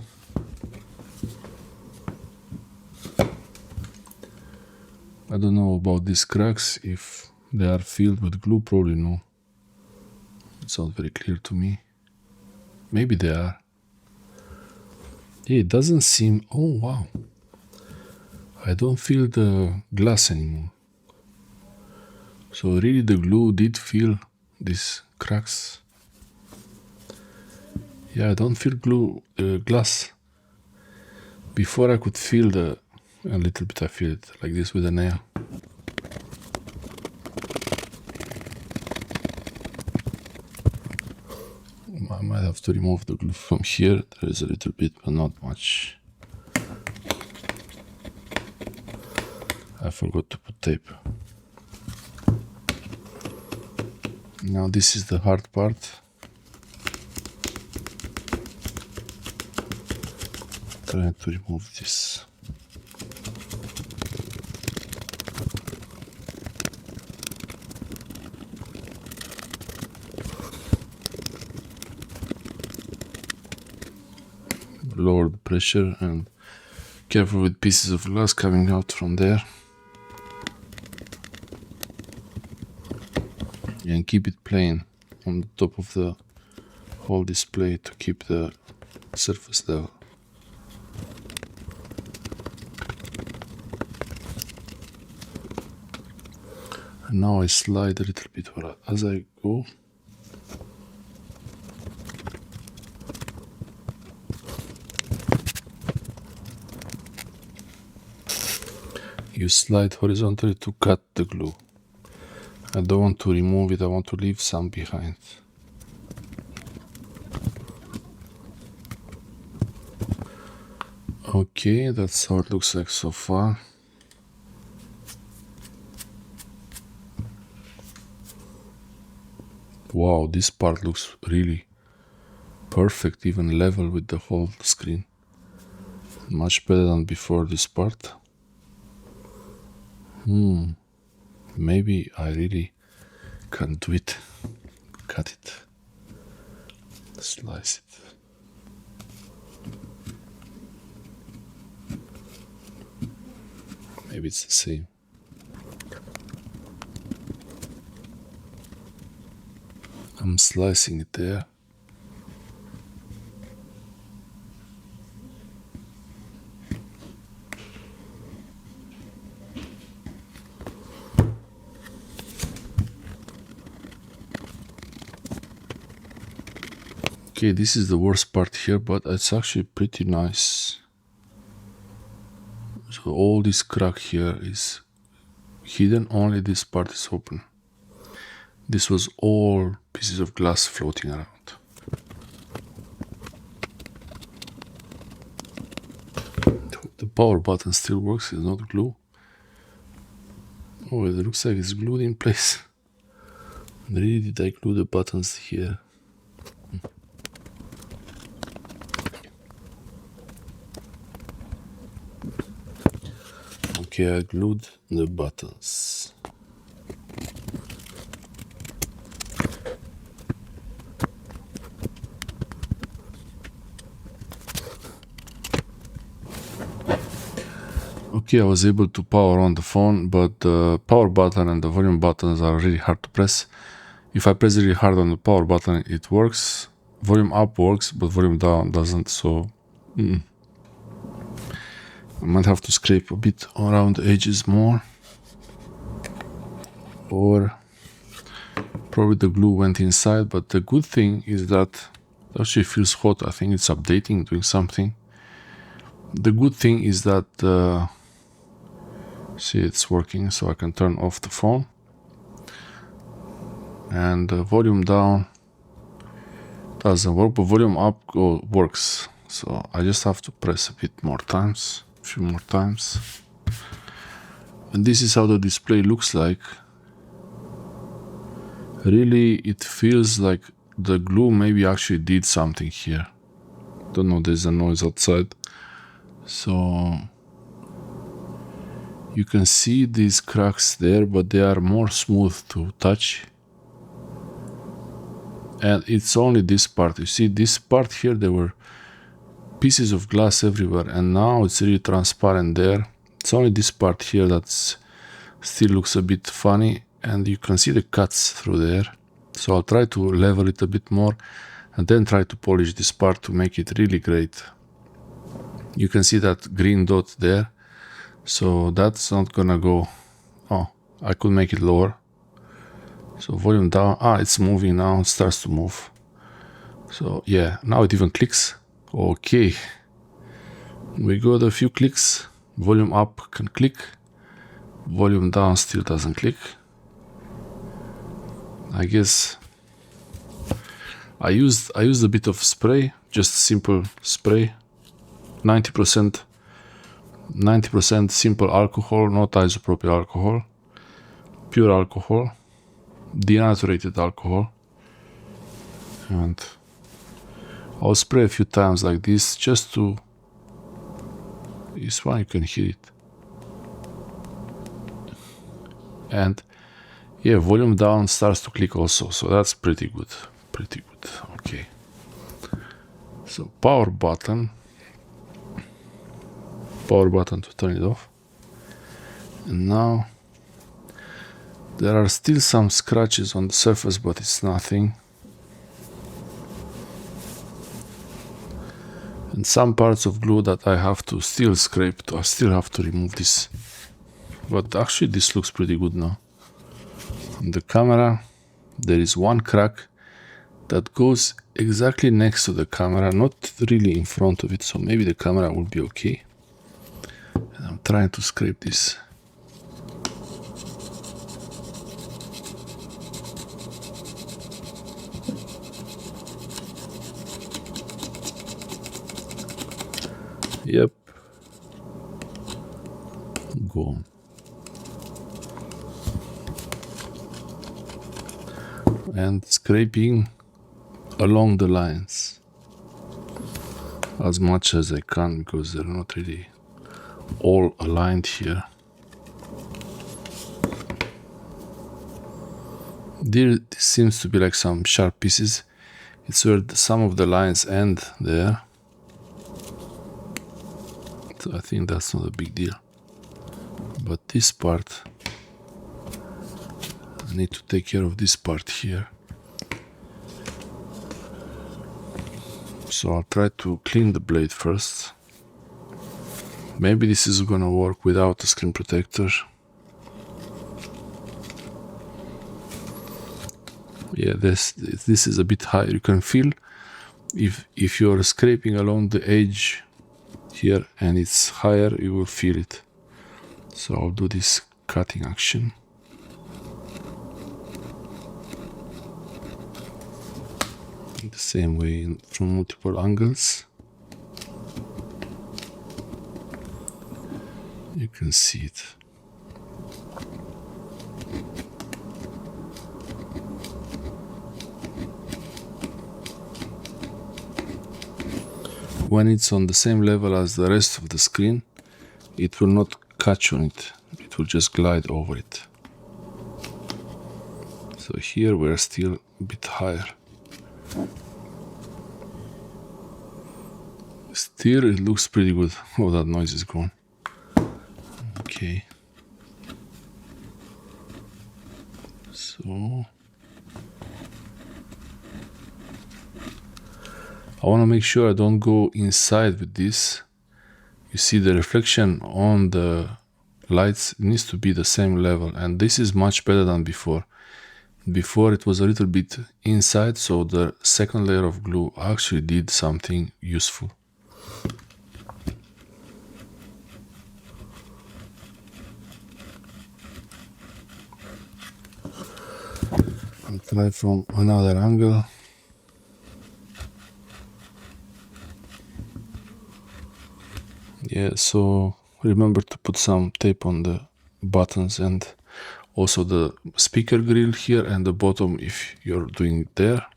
I don't know about these cracks, if they are filled with glue, probably no. It's not very clear to me. Maybe they are. It doesn't seem... Oh, wow. I don't feel the glass anymore. So really the glue did feel these cracks. Yeah, I don't feel glass. Before I could feel a little bit I feel it, like this with a nail. I might have to remove the glue from here. There is a little bit, but not much. I forgot to put tape. Now this is the hard part. Trying to remove this. Lower the pressure and careful with pieces of glass coming out from there. And keep it plain on the top of the whole display to keep the surface level. And now I slide a little bit as I go. You slide horizontally to cut the glue. I don't want to remove it, I want to leave some behind. Okay, that's how it looks like so far. Wow, this part looks really perfect, even level with the whole screen. Much better than before this part. Maybe I really can do it. Cut it. Slice it. Maybe it's the same. I'm slicing it there. Okay, this is the worst part here, but it's actually pretty nice. So all this crack here is hidden, only this part is open. This was all pieces of glass floating around. The power button still works, it's not glue. Oh, it looks like it's glued in place. Really, did I glue the buttons here? Okay, I glued the buttons. Okay, I was able to power on the phone, but the power button and the volume buttons are really hard to press. If I press really hard on the power button, it works. Volume up works, but volume down doesn't, so... I might have to scrape a bit around the edges more. Or probably the glue went inside, but the good thing is that it actually feels hot. I think it's updating, doing something. The good thing is that see, it's working, so I can turn off the phone. And volume down doesn't work, but volume up works. So I just have to press a bit more times, a few more times. And this is how the display looks like. Really, it feels like the glue maybe actually did something here. Don't know, there's a noise outside. So you can see these cracks there, but they are more smooth to touch. And it's only this part. You see this part here, there were pieces of glass everywhere, and now it's really transparent there. It's only this part here that still looks a bit funny, and you can see the cuts through there. So I'll try to level it a bit more and then try to polish this part to make it really great. You can see that green dot there. So that's not gonna go. Oh, I could make it lower. So volume down. Ah, it's moving now. It starts to move. So yeah, now it even clicks. Okay. We got a few clicks. Volume up can click. Volume down still doesn't click. I guess I used a bit of spray, just simple spray. 90% simple alcohol, not isopropyl alcohol. Pure alcohol. Denaturated alcohol. And I'll spray a few times like this just to... This one you can hear it. And yeah, volume down starts to click also, so that's pretty good. Pretty good. Okay. So power button to turn it off. And now there are still some scratches on the surface, but it's nothing. And some parts of glue that I have to still scrape, I still have to remove this. But actually this looks pretty good now. In the camera there is one crack that goes exactly next to the camera, not really in front of it, so maybe the camera will be okay. And I'm trying to scrape this. Yep. Gone. And scraping along the lines as much as I can, because they're not really all aligned here. There seems to be like some sharp pieces. It's where some of the lines end there. So I think that's not a big deal. But this part, I need to take care of this part here. So I'll try to clean the blade first. Maybe this is gonna work without a screen protector. Yeah, this is a bit high. You can feel if you're scraping along the edge here and it's higher, you will feel it. So I'll do this cutting action. The same way from multiple angles. You can see it. When it's on the same level as the rest of the screen, it will not catch on it. It will just glide over it. So here we're still a bit higher. Still, it looks pretty good. Oh, that noise is gone. Okay. So I want to make sure I don't go inside with this. You see the reflection on the lights needs to be the same level, and this is much better than before. Before it was a little bit inside, so the second layer of glue actually did something useful. I'll try from another angle. Yeah, so remember to put some tape on the buttons and also the speaker grill here and the bottom if you're doing it there.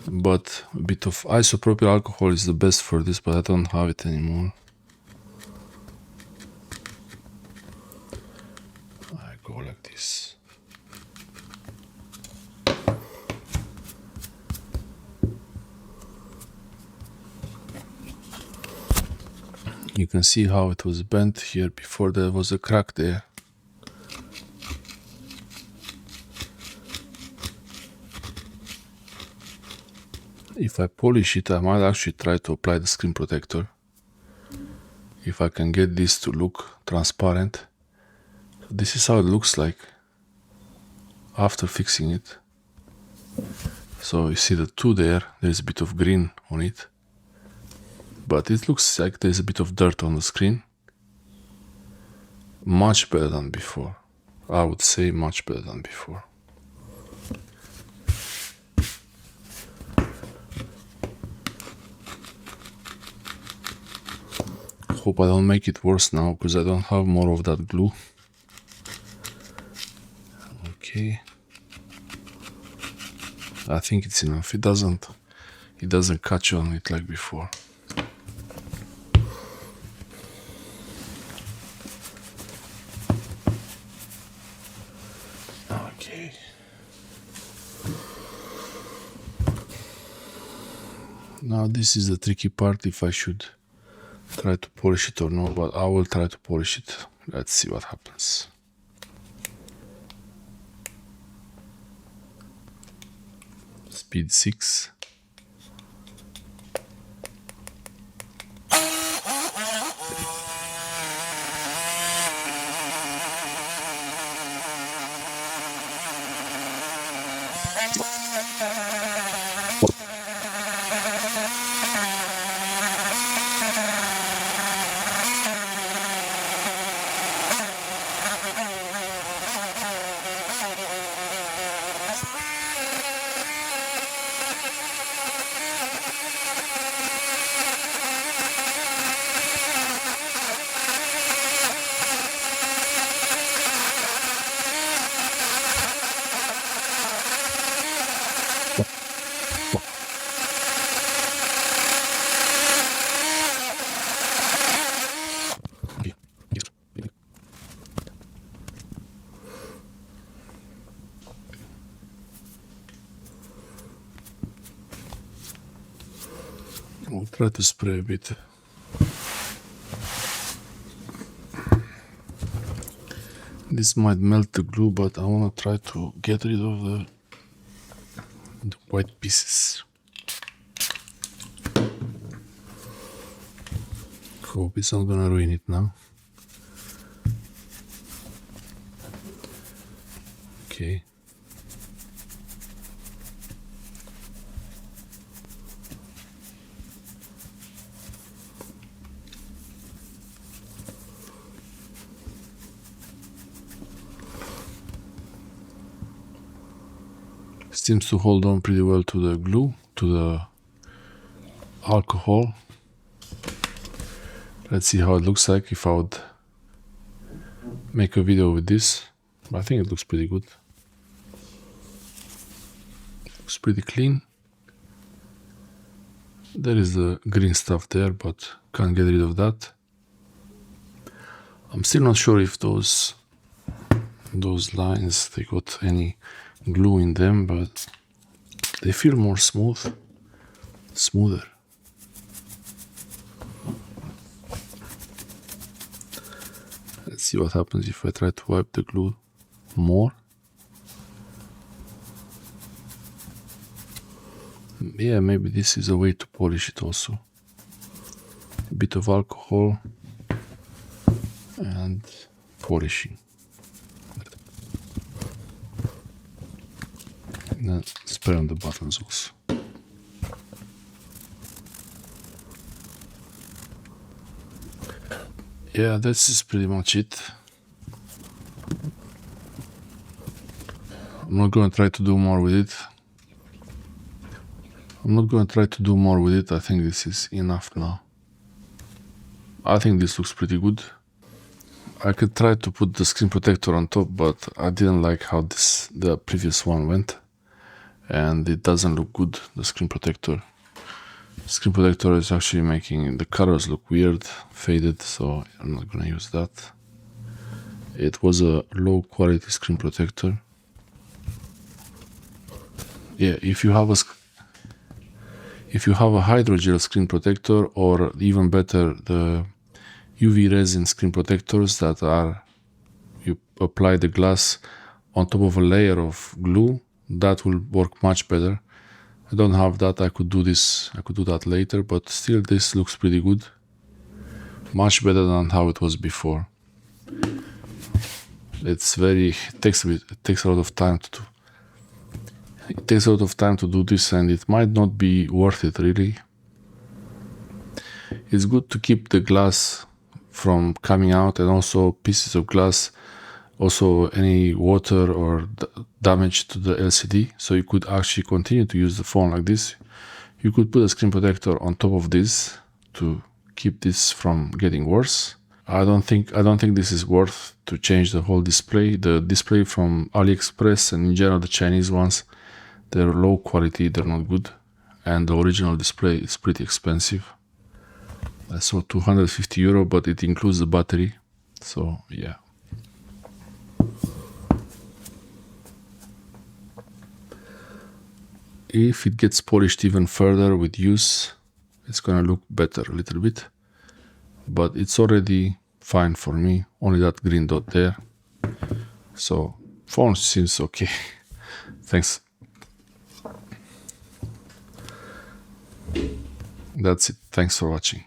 But a bit of isopropyl alcohol is the best for this, but I don't have it anymore. I go like this. You can see how it was bent here before there was a crack there. If I polish it, I might actually try to apply the screen protector. If I can get this to look transparent. This is how it looks like after fixing it. So you see the two there's a bit of green on it. But it looks like there's a bit of dirt on the screen. Much better than before. I would say much better than before. Hope I don't make it worse now, because I don't have more of that glue. Okay. I think it's enough. It doesn't catch on it like before. Okay. Now this is the tricky part, if I should try to polish it or not, but I will try to polish it. Let's see what happens. Speed 6. We'll try to spray a bit. This might melt the glue, but I want to try to get rid of the white pieces. Hope it's not gonna ruin it now. Okay. Seems to hold on pretty well to the glue, to the alcohol. Let's see how it looks like if I would make a video with this. I think it looks pretty good. Looks pretty clean. There is the green stuff there, but can't get rid of that. I'm still not sure if those lines, they got any glue in them, but they feel more smoother. Let's see what happens if I try to wipe the glue more. Yeah, maybe this is a way to polish it also. A bit of alcohol and polishing. And then spray on the buttons also. Yeah, this is pretty much it. I'm not going to try to do more with it. I think this is enough now. I think this looks pretty good. I could try to put the screen protector on top, but I didn't like how the previous one went. And it doesn't look good, the screen protector. Screen protector is actually making the colors look weird, faded, so I'm not gonna use that. It was a low quality screen protector. Yeah, if you have a hydrogel screen protector, or even better, the UV resin screen protectors that are, you apply the glass on top of a layer of glue, that will work much better. I don't have that. I could do this, I could do that later, but still this looks pretty good. Much better than how it was before. It's very, it takes a lot of time to do. It takes a lot of time to do this, and it might not be worth it really. It's good to keep the glass from coming out, and also pieces of glass, also any water or damage to the LCD, so you could actually continue to use the phone like this. You could put a screen protector on top of this to keep this from getting worse. I don't think this is worth to change the whole display. The display from AliExpress and in general the Chinese ones, they're low quality, they're not good, and the original display is pretty expensive. I saw €250, but it includes the battery, so yeah. If it gets polished even further with use, it's gonna look better a little bit, but it's already fine for me, only that green dot there. So phone seems okay. Thanks. That's it. Thanks for watching.